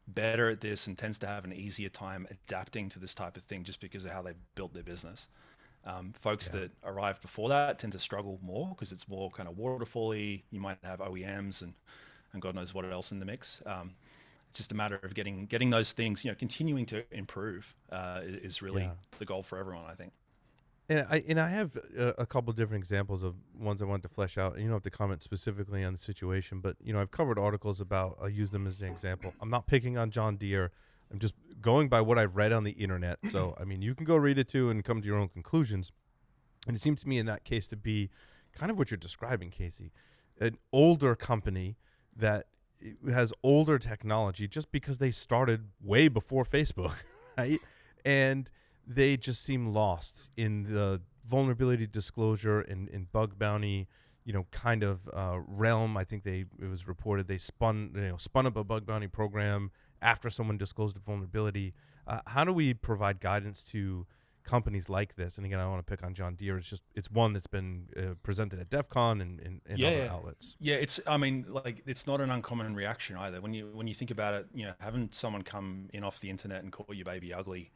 better at this and tends to have an easier time adapting to this type of thing just because of how they've built their business. Folks Yeah. that arrive before that tend to struggle more because it's more kind of waterfally. You might have OEMs and God knows what else in the mix. It's just a matter of getting those things, continuing to improve is really Yeah. the goal for everyone, I think. And I have a couple different examples of ones I wanted to flesh out. And you don't have to comment specifically on the situation, but I've covered articles about. I'll use them as an example. I'm not picking on John Deere. I'm just going by what I've read on the internet. So I mean, you can go read it too and come to your own conclusions. And it seems to me in that case to be kind of what you're describing, Casey, an older company that has older technology just because they started way before Facebook, right? And they just seem lost in the vulnerability disclosure and bug bounty, kind of realm. I think it was reported they spun up a bug bounty program after someone disclosed a vulnerability. How do we provide guidance to companies like this, and again, I don't want to pick on John Deere. It's one that's been presented at DEF CON and other outlets. Yeah, I mean, like, it's not an uncommon reaction either. When you think about it, having someone come in off the internet and call your baby ugly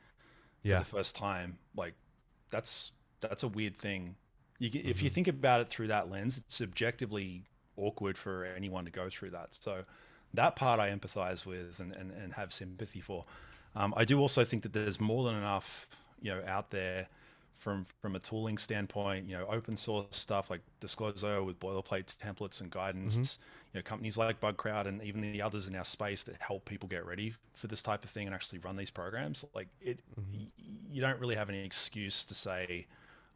for the first time, like, that's a weird thing. If you think about it through that lens, it's objectively awkward for anyone to go through that. So that part I empathize with and have sympathy for. I do also think that there's more than enough, out there from a tooling standpoint, open source stuff like Disclosure with boilerplate templates and guidance, companies like Bugcrowd and even the others in our space that help people get ready for this type of thing and actually run these programs. Like you don't really have any excuse to say,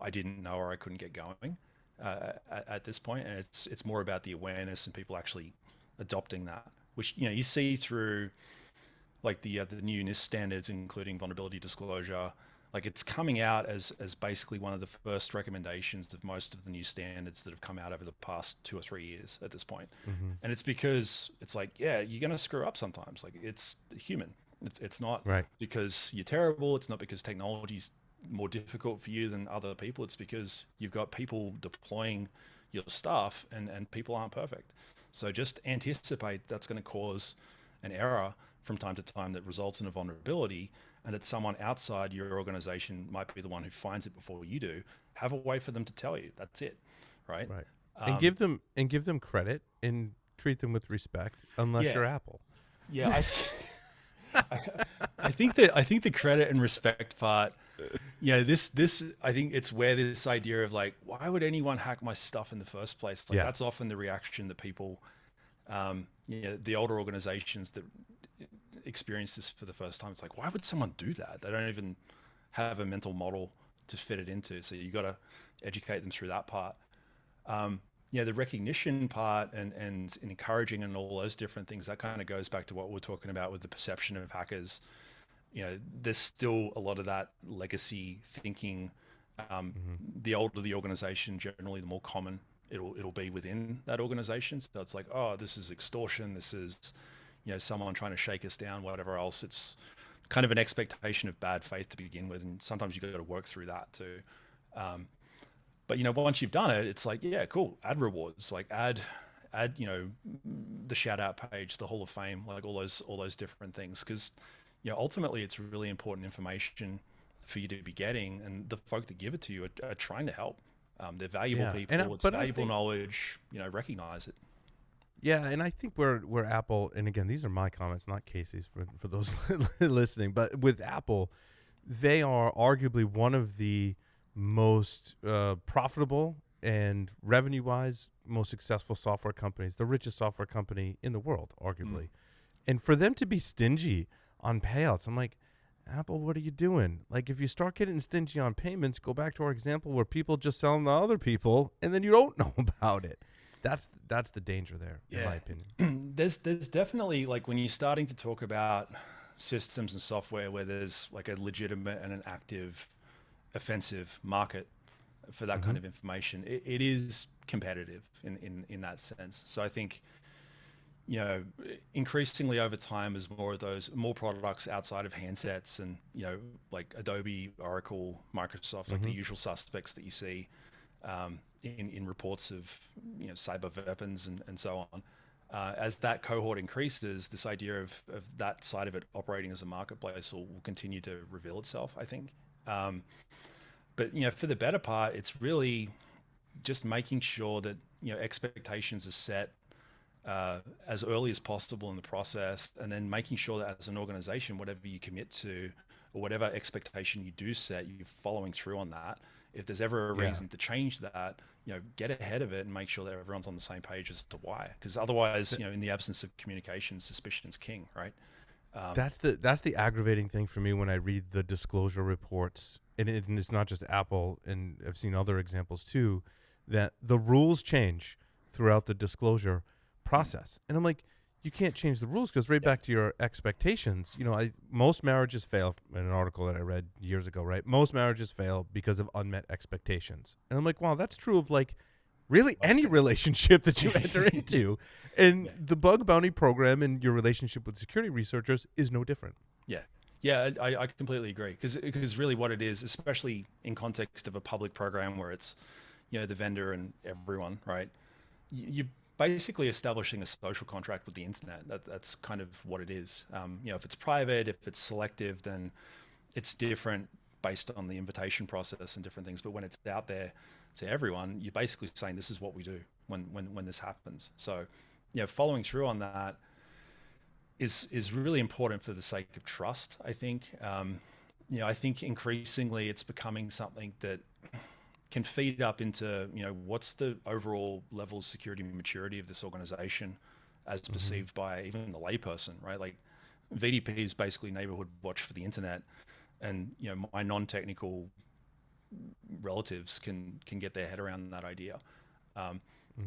I didn't know or I couldn't get going at this point. And it's more about the awareness and people actually adopting that, which, you see through like the new NIST standards, including vulnerability disclosure. Like, it's coming out as basically one of the first recommendations of most of the new standards that have come out over the past 2 or 3 years at this point. And it's because it's like, yeah, you're going to screw up sometimes. Like, it's human. It's not because you're terrible. It's not because technology's more difficult for you than other people. It's because you've got people deploying your stuff and people aren't perfect. So just anticipate that's going to cause an error from time to time that results in a vulnerability, and that someone outside your organization might be the one who finds it before you do. Have a way for them to tell you. That's it, right? And give them credit and treat them with respect, unless you're Apple. Yeah, I think the credit and respect part. This I think it's where this idea of like, why would anyone hack my stuff in the first place? Like, that's often the reaction that people, the older organizations that experience this for the first time. It's like, why would someone do that? They don't even have a mental model to fit it into. So you got to educate them through that part. The recognition part and encouraging and all those different things, that kind of goes back to what we're talking about with the perception of hackers. There's still a lot of that legacy thinking. The older the organization, generally, the more common it'll be within that organization. So it's like, oh, this is extortion. This is, someone trying to shake us down, whatever else. It's kind of an expectation of bad faith to begin with. And sometimes you've got to work through that too. But once you've done it, it's like, yeah, cool. Add rewards, like add, the shout out page, the Hall of Fame, like all those different things. Cause ultimately it's really important information for you to be getting, and the folk that give it to you are trying to help. They're valuable people. It's valuable knowledge, recognize it. Yeah, and I think we're Apple, and again, these are my comments, not Casey's for those listening, but with Apple, they are arguably one of the most profitable and revenue-wise most successful software companies, the richest software company in the world, arguably. And for them to be stingy on payouts, I'm like, Apple, what are you doing? Like, if you start getting stingy on payments, go back to our example where people just sell them to other people, and then you don't know about it. That's the danger there, in my opinion. There's definitely, like, when you're starting to talk about systems and software where there's like a legitimate and an active offensive market for that kind of information, it is competitive in that sense. So I think, increasingly over time, as more products outside of handsets and, like Adobe, Oracle, Microsoft, like the usual suspects that you see in reports of, cyber weapons and so on. As that cohort increases, this idea of that side of it operating as a marketplace will continue to reveal itself, I think. But for the better part, it's really just making sure that expectations are set as early as possible in the process, and then making sure that as an organization, whatever you commit to or whatever expectation you do set, you're following through on that. If there's ever a reason to change that, get ahead of it and make sure that everyone's on the same page as to why. Because otherwise, in the absence of communication, suspicion's king, right? That's the aggravating thing for me when I read the disclosure reports, and it's not just Apple, and I've seen other examples too, that the rules change throughout the disclosure process. And I'm like, you can't change the rules because back to your expectations. Most marriages fail, in an article that I read years ago, right? Most marriages fail because of unmet expectations. And I'm like, wow, that's true of like really any relationship that you enter into. And the bug bounty program and your relationship with security researchers is no different. Yeah. Yeah, I completely agree because really what it is, especially in context of a public program where it's, the vendor and everyone, right? You're basically establishing a social contract with the internet. That's kind of what it is. If it's private, if it's selective, then it's different based on the invitation process and different things. But when it's out there to everyone, you're basically saying this is what we do when this happens. So, following through on that is really important for the sake of trust, I think. I think increasingly it's becoming something that can feed up into, what's the overall level of security and maturity of this organization as perceived by even the layperson, right? Like VDP is basically neighborhood watch for the internet, and my non-technical relatives can get their head around that idea.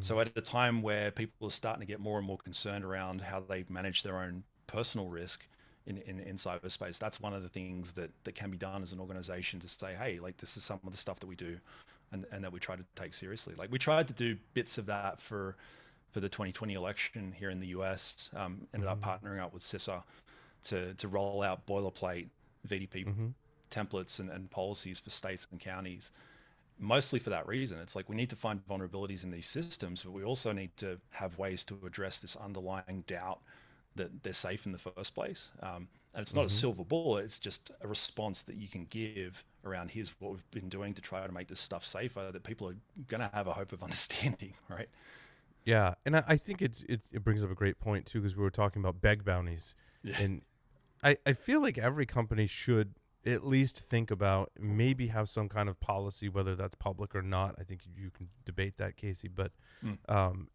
So at a time where people are starting to get more and more concerned around how they manage their own personal risk in cyberspace, that's one of the things that can be done as an organization to say, hey, like this is some of the stuff that we do and that we try to take seriously. Like we tried to do bits of that for the 2020 election here in the US, ended up partnering up with CISA to roll out boilerplate VDP templates and policies for states and counties, mostly for that reason. It's like we need to find vulnerabilities in these systems, but we also need to have ways to address this underlying doubt that they're safe in the first place. And it's not a silver bullet, it's just a response that you can give around here's what we've been doing to try to make this stuff safer, that people are going to have a hope of understanding, right? Yeah, and I think it brings up a great point too, because we were talking about beg bounties, and I feel like every company should at least think about, maybe have some kind of policy, whether that's public or not. I think you can debate that, Casey, but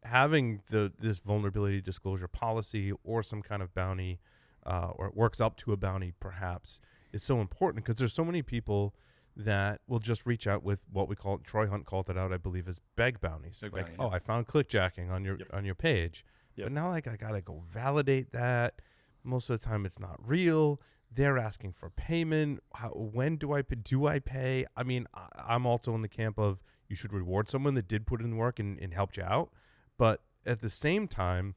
having this vulnerability disclosure policy or some kind of bounty, or it works up to a bounty perhaps, is so important, because there's so many people that will just reach out with what we call, Troy Hunt called it out, I believe, as beg bounties. Like, oh, I found clickjacking on your page, but now like I gotta go validate that. Most of the time it's not real. They're asking for payment. When do I pay? Do I pay? I mean, I'm also in the camp of you should reward someone that did put in work and helped you out. But at the same time,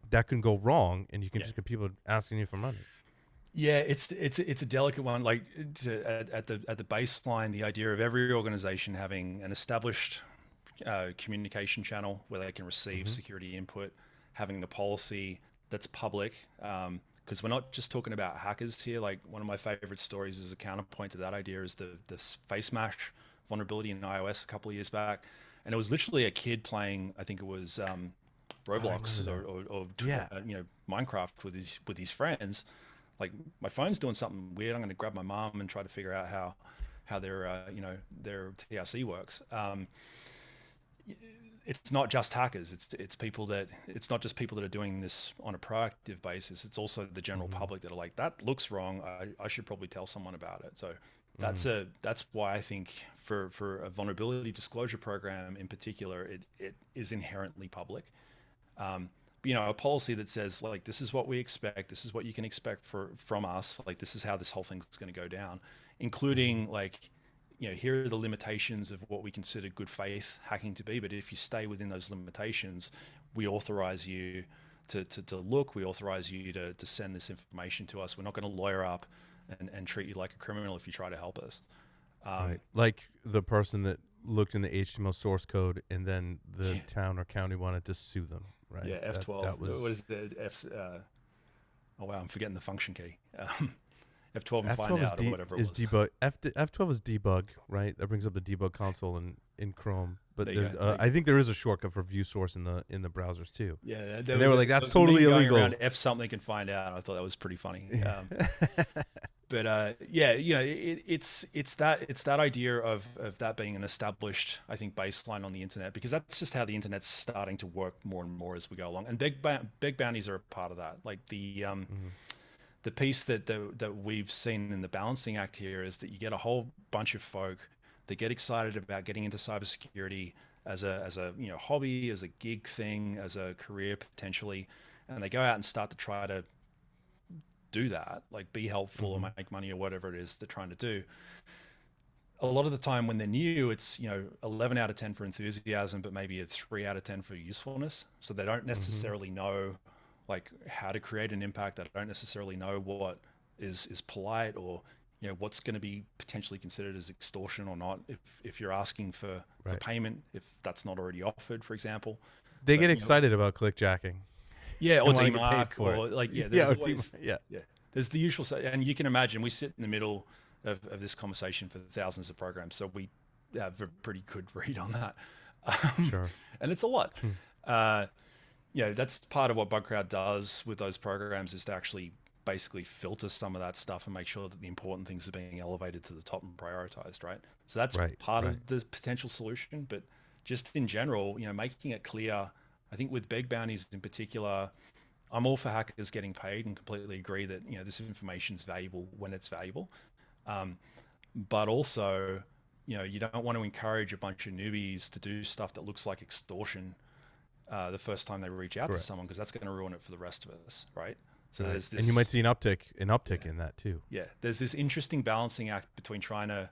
that can go wrong, and you can just get people asking you for money. Yeah, it's a delicate one. Like at the baseline, the idea of every organization having an established communication channel where they can receive security input, having a policy that's public. Because we're not just talking about hackers here. Like one of my favorite stories is a counterpoint to that idea is the face mash vulnerability in iOS a couple of years back. And it was literally a kid playing, I think it was Roblox or Minecraft with his friends. Like my phone's doing something weird. I'm going to grab my mom and try to figure out how their TRC works. It's not just hackers. It's people that, it's not just people that are doing this on a proactive basis. It's also the general public that are like, that looks wrong. I should probably tell someone about it. So that's why I think for a vulnerability disclosure program in particular, it is inherently public. A policy that says like, this is what we expect. This is what you can expect from us. Like, this is how this whole thing's going to go down, including like, here are the limitations of what we consider good faith hacking to be. But if you stay within those limitations, we authorize you to look, we authorize you to send this information to us. We're not going to lawyer up and treat you like a criminal if you try to help us. Right. Like the person that looked in the HTML source code and then the town or county wanted to sue them, right? Yeah, F12. That was, what is the F? Oh wow, I'm forgetting the function key. F12 and find out or whatever it was. Debug. F12 is debug, right? That brings up the debug console in Chrome. But there's, I think there is a shortcut for view source in the browsers too. Yeah, they were like, that's totally illegal. Around F something and find out. I thought that was pretty funny. But it's that idea of that being an established, I think, baseline on the internet, because that's just how the internet's starting to work more and more as we go along. And big bounties are a part of that. Like the piece that we've seen in the balancing act here is that you get a whole bunch of folk that get excited about getting into cybersecurity as a hobby, as a gig thing, as a career potentially, and they go out and start to try to do that, like be helpful or make money or whatever it is they're trying to do. A lot of the time when they're new, it's 11 out of 10 for enthusiasm, but maybe a 3 out of 10 for usefulness. So they don't necessarily know like how to create an impact. They don't necessarily know what is polite, or what's going to be potentially considered as extortion or not, if you're asking for payment, if that's not already offered, for example. They So, get excited about clickjacking. Yeah, or and wanna get paid DMARC, for or it. like, Yeah, there's always, yeah. there's the usual. And you can imagine we sit in the middle of this conversation for thousands of programs, so we have a pretty good read on that. Sure. And it's a lot. That's part of what Bugcrowd does with those programs, is to actually basically filter some of that stuff and make sure that the important things are being elevated to the top and prioritized, right? So that's part of the potential solution. But just in general, making it clear, I think with beg bounties in particular, I'm all for hackers getting paid and completely agree that this information is valuable when it's valuable. But also, you don't want to encourage a bunch of newbies to do stuff that looks like extortion the first time they reach out to someone, because that's going to ruin it for the rest of us, right? So there's this, and you might see an uptick in that too. Yeah, there's this interesting balancing act between trying to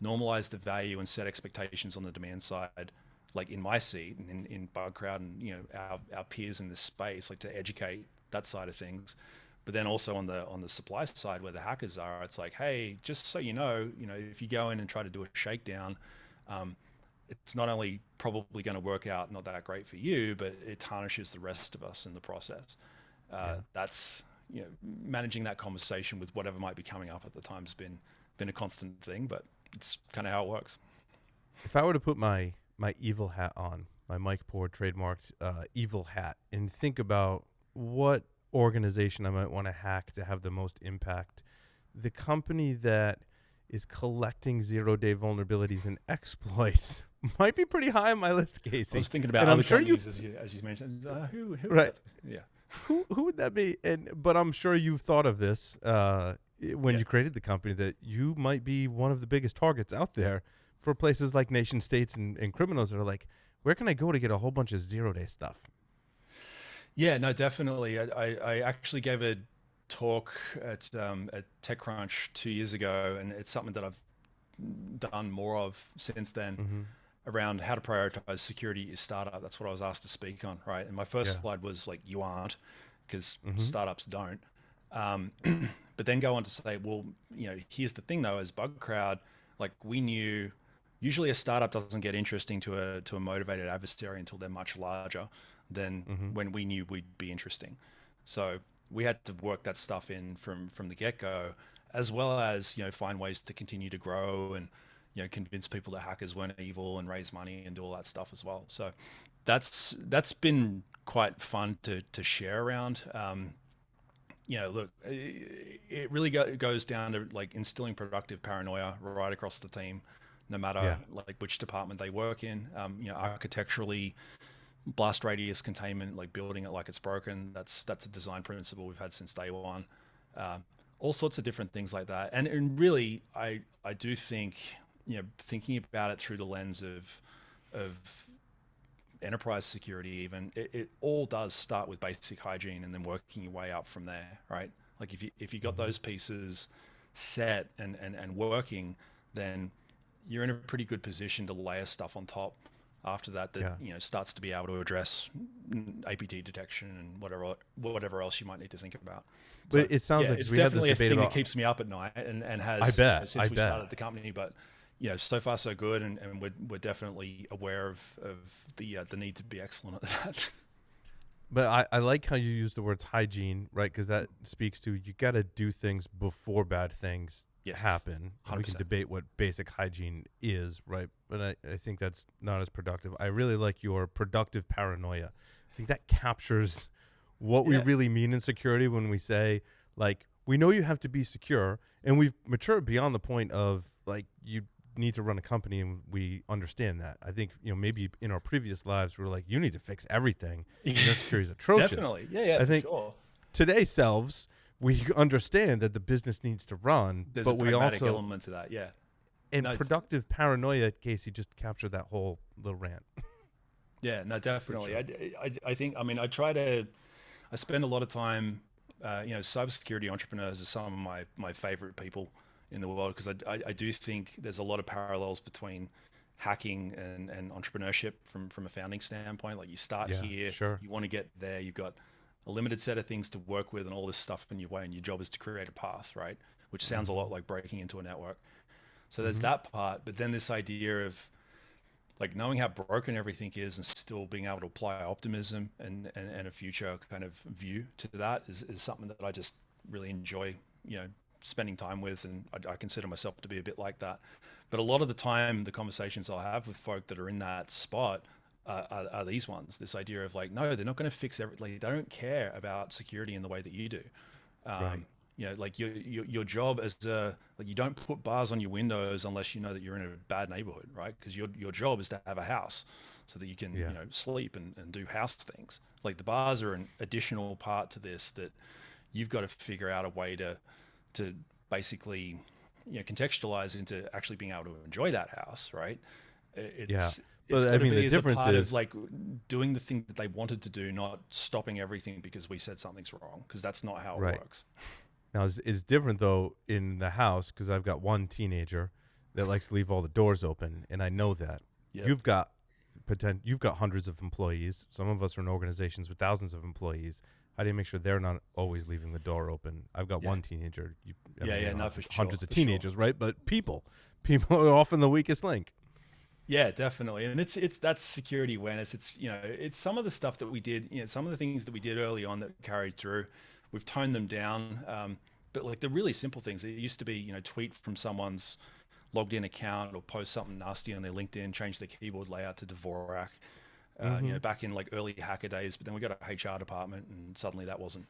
normalize the value and set expectations on the demand side, like in my seat and in Bugcrowd and our peers in this space, like to educate that side of things. But then also on the supply side, where the hackers are, it's like, hey, just so you know, if you go in and try to do a shakedown, it's not only probably going to work out not that great for you, but it tarnishes the rest of us in the process. That's managing that conversation with whatever might be coming up at the time's been a constant thing, but it's kind of how it works. If I were to put my evil hat on, my Mike Poor trademarked evil hat, and think about what organization I might want to hack to have the most impact, the company that is collecting 0-day vulnerabilities and exploits might be pretty high on my list, Casey. I was thinking about and other I'm sure companies, as you mentioned. Who right. Yeah. Who would that be? But I'm sure you've thought of this when you created the company, that you might be one of the biggest targets out there for places like nation states and criminals that are like, where can I go to get a whole bunch of 0-day stuff? Yeah, no, definitely. I actually gave a talk at TechCrunch 2 years ago, and it's something that I've done more of since then, around how to prioritize security is startup. That's what I was asked to speak on, right? And my first slide was like, you aren't, because startups don't. But then go on to say, well, here's the thing though, as Bugcrowd, like we knew usually a startup doesn't get interesting to a motivated adversary until they're much larger than when we knew we'd be interesting. So we had to work that stuff in from the get-go, as well as find ways to continue to grow and convince people that hackers weren't evil and raise money and do all that stuff as well. So that's been quite fun to share around. Look, it really goes down to like instilling productive paranoia right across the team, no matter like which department they work in. Architecturally, blast radius containment, like building it like it's broken. That's a design principle we've had since day one. All sorts of different things like that. And really, I do think, thinking about it through the lens of enterprise security, even it all does start with basic hygiene and then working your way up from there, right? Like if you got those pieces set and working, then you're in a pretty good position to layer stuff on top after that starts to be able to address APT detection and whatever else you might need to think about. But So, it sounds like it's we had this definitely a debate thing about that keeps me up at night and has I bet, since we bet. started the company. But so far so good, and we're definitely aware of the need to be excellent at that. But I like how you use the words hygiene, right? Because that speaks to, you got to do things before bad things happen. And we can debate what basic hygiene is, right? But I think that's not as productive. I really like your productive paranoia. I think that captures what we really mean in security when we say, like, we know you have to be secure, and we've matured beyond the point of, like, you need to run a company, and we understand that. I think, maybe in our previous lives, we were like, you need to fix everything. Your security is atrocious. Definitely. Yeah, I think sure. Today's selves, we understand that the business needs to run, There's but a we pragmatic also element to that, yeah. and productive paranoia. Casey just captured that whole little rant. Yeah, no, definitely. Sure. I think, I spend a lot of time, cybersecurity entrepreneurs are some of my favorite people in the world, because I do think there's a lot of parallels between hacking and entrepreneurship from a founding standpoint. Like you start here, sure. you want to get there, you've got a limited set of things to work with and all this stuff in your way, and your job is to create a path, right? Which sounds a lot like breaking into a network. So there's that part, but then this idea of like knowing how broken everything is and still being able to apply optimism and a future kind of view to that is something that I just really enjoy, spending time with. And I consider myself to be a bit like that. But a lot of the time, the conversations I'll have with folk that are in that spot are these ones, this idea of like, no, they're not going to fix everything. Like, they don't care about security in the way that you do. Right. Like your job as like, you don't put bars on your windows unless you know that you're in a bad neighborhood, right? Because your job is to have a house so that you can sleep and do house things. Like, the bars are an additional part to this that you've got to figure out a way to basically contextualize into actually being able to enjoy that house, right? It's I mean, the difference is of like doing the thing that they wanted to do, not stopping everything because we said something's wrong, because that's not how it works. Now, it's different, though, in the house, because I've got one teenager that likes to leave all the doors open, and I know that. Yep. You've got hundreds of employees. Some of us are in organizations with thousands of employees. How do you make sure they're not always leaving the door open? I've got one teenager. For sure. Hundreds of teenagers, right? But people are often the weakest link. Yeah, definitely. And it's that's security awareness. It's some of the stuff that we did, some of the things that we did early on that carried through. We've toned them down, but like the really simple things. It used to be, tweet from someone's logged in account or post something nasty on their LinkedIn, change their keyboard layout to Dvorak, back in like early hacker days. But then we got a HR department, and suddenly that wasn't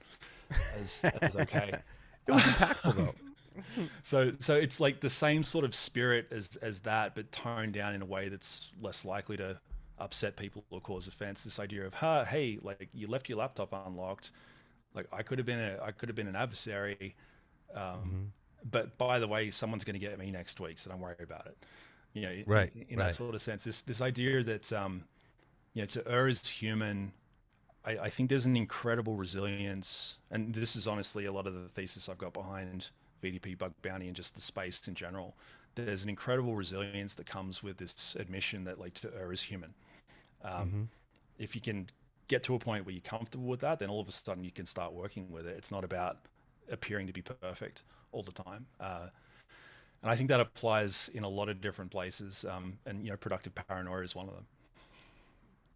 as okay. It was impactful though. So it's like the same sort of spirit as that, but toned down in a way that's less likely to upset people or cause offense. This idea of, hey, like, you left your laptop unlocked. Like, I could have been an adversary, but by the way, someone's going to get me next week, so don't worry about it. In that sort of sense, this idea that to err is human. I think there's an incredible resilience, and this is honestly a lot of the thesis I've got behind VDP, Bug Bounty, and just the space in general. There's an incredible resilience that comes with this admission that, like, to err is human. If you can get to a point where you're comfortable with that, then all of a sudden you can start working with it. It's not about appearing to be perfect all the time. And I think that applies in a lot of different places. And productive paranoia is one of them.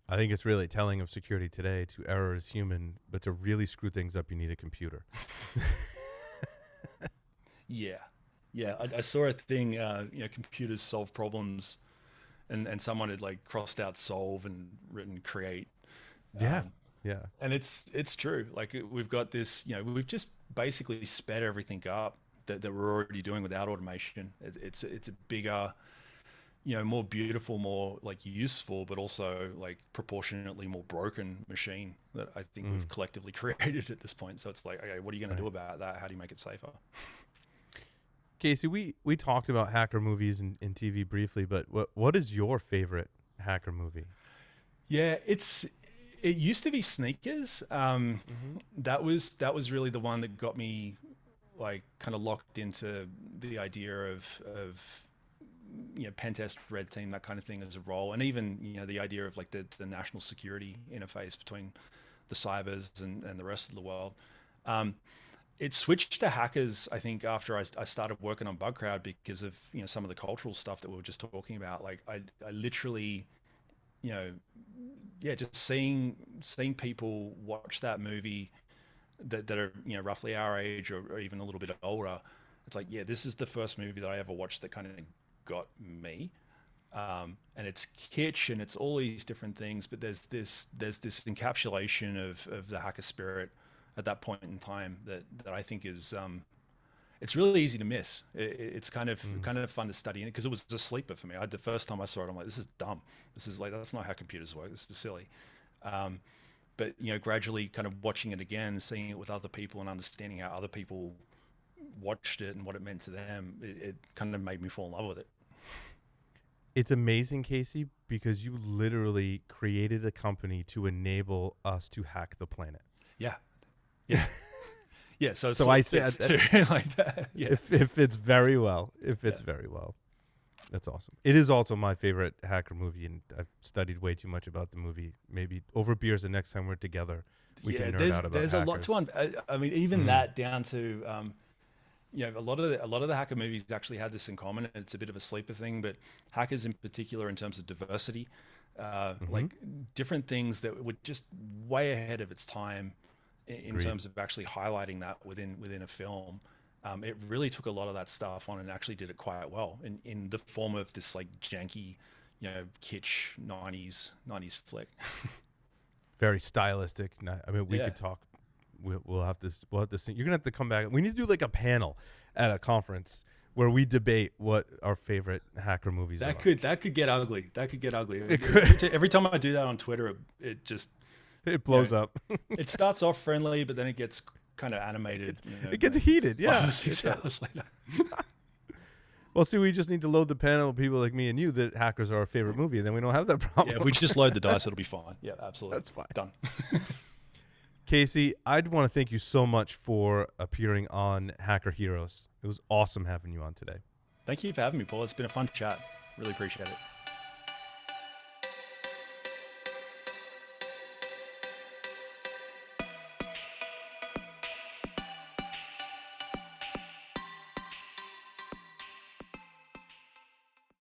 I think it's really telling of security today. To error is human, but to really screw things up, you need a computer. Yeah. I saw a thing, computers solve problems, and someone had like crossed out solve and written create. Yeah. And it's true. Like, we've got this, we've just basically sped everything up that we're already doing without automation. It's a bigger, more beautiful, more like useful, but also like proportionately more broken machine that I think we've collectively created at this point. So it's like, okay, what are you going to do about that? How do you make it safer? Casey, we talked about hacker movies and TV briefly, but what is your favorite hacker movie? Yeah, it used to be Sneakers. That was really the one that got me like kind of locked into the idea of pen test, red team, that kind of thing as a role, and even the idea of like the national security interface between the cybers and the rest of the world. It switched to hackers, I think, after I started working on Bugcrowd because of some of the cultural stuff that we were just talking about. Like, I literally, just seeing people watch that movie that are roughly our age or even a little bit older. It's like, this is the first movie that I ever watched that kind of got me. And it's kitsch and it's all these different things, but there's this encapsulation of the hacker spirit at that point in time that I think is it's really easy to miss. It's kind of fun to study in it because it was a sleeper for me. The first time I saw it, I'm like, this is dumb. This is like, that's not how computers work. This is silly. But gradually kind of watching it again, seeing it with other people and understanding how other people watched it and what it meant to them, it kind of made me fall in love with it. It's amazing, Casey, because you literally created a company to enable us to hack the planet. Yeah. So I say too, like that. Yeah. It fits very well. It fits very well. That's awesome. It is also my favorite hacker movie, and I've studied way too much about the movie. Maybe over beers the next time we're together, we can nerd out about there's hackers. a lot to I mean, even that down to a lot of the hacker movies actually had this in common, and it's a bit of a sleeper thing. But hackers in particular, in terms of diversity, like different things that were just way ahead of its time in terms of actually highlighting that within a film. It really took a lot of that stuff on and actually did it quite well in the form of this like janky, kitsch 90s flick. Very stylistic. I mean, we could talk. We'll have to see. You're gonna have to come back. We need to do like a panel at a conference where we debate what our favorite hacker movies are. That could get ugly. It could. Every time I do that on Twitter, it blows up. It starts off friendly, but then it gets kind of animated. It gets heated. 5 or 6 hours later. Well, see, we just need to load the panel of people like me and you that hackers are our favorite movie, and then we don't have that problem. Yeah, if we just load the dice, it'll be fine. Yeah, absolutely. That's fine. Done. Casey, I'd want to thank you so much for appearing on Hacker Heroes. It was awesome having you on today. Thank you for having me, Paul. It's been a fun chat. Really appreciate it.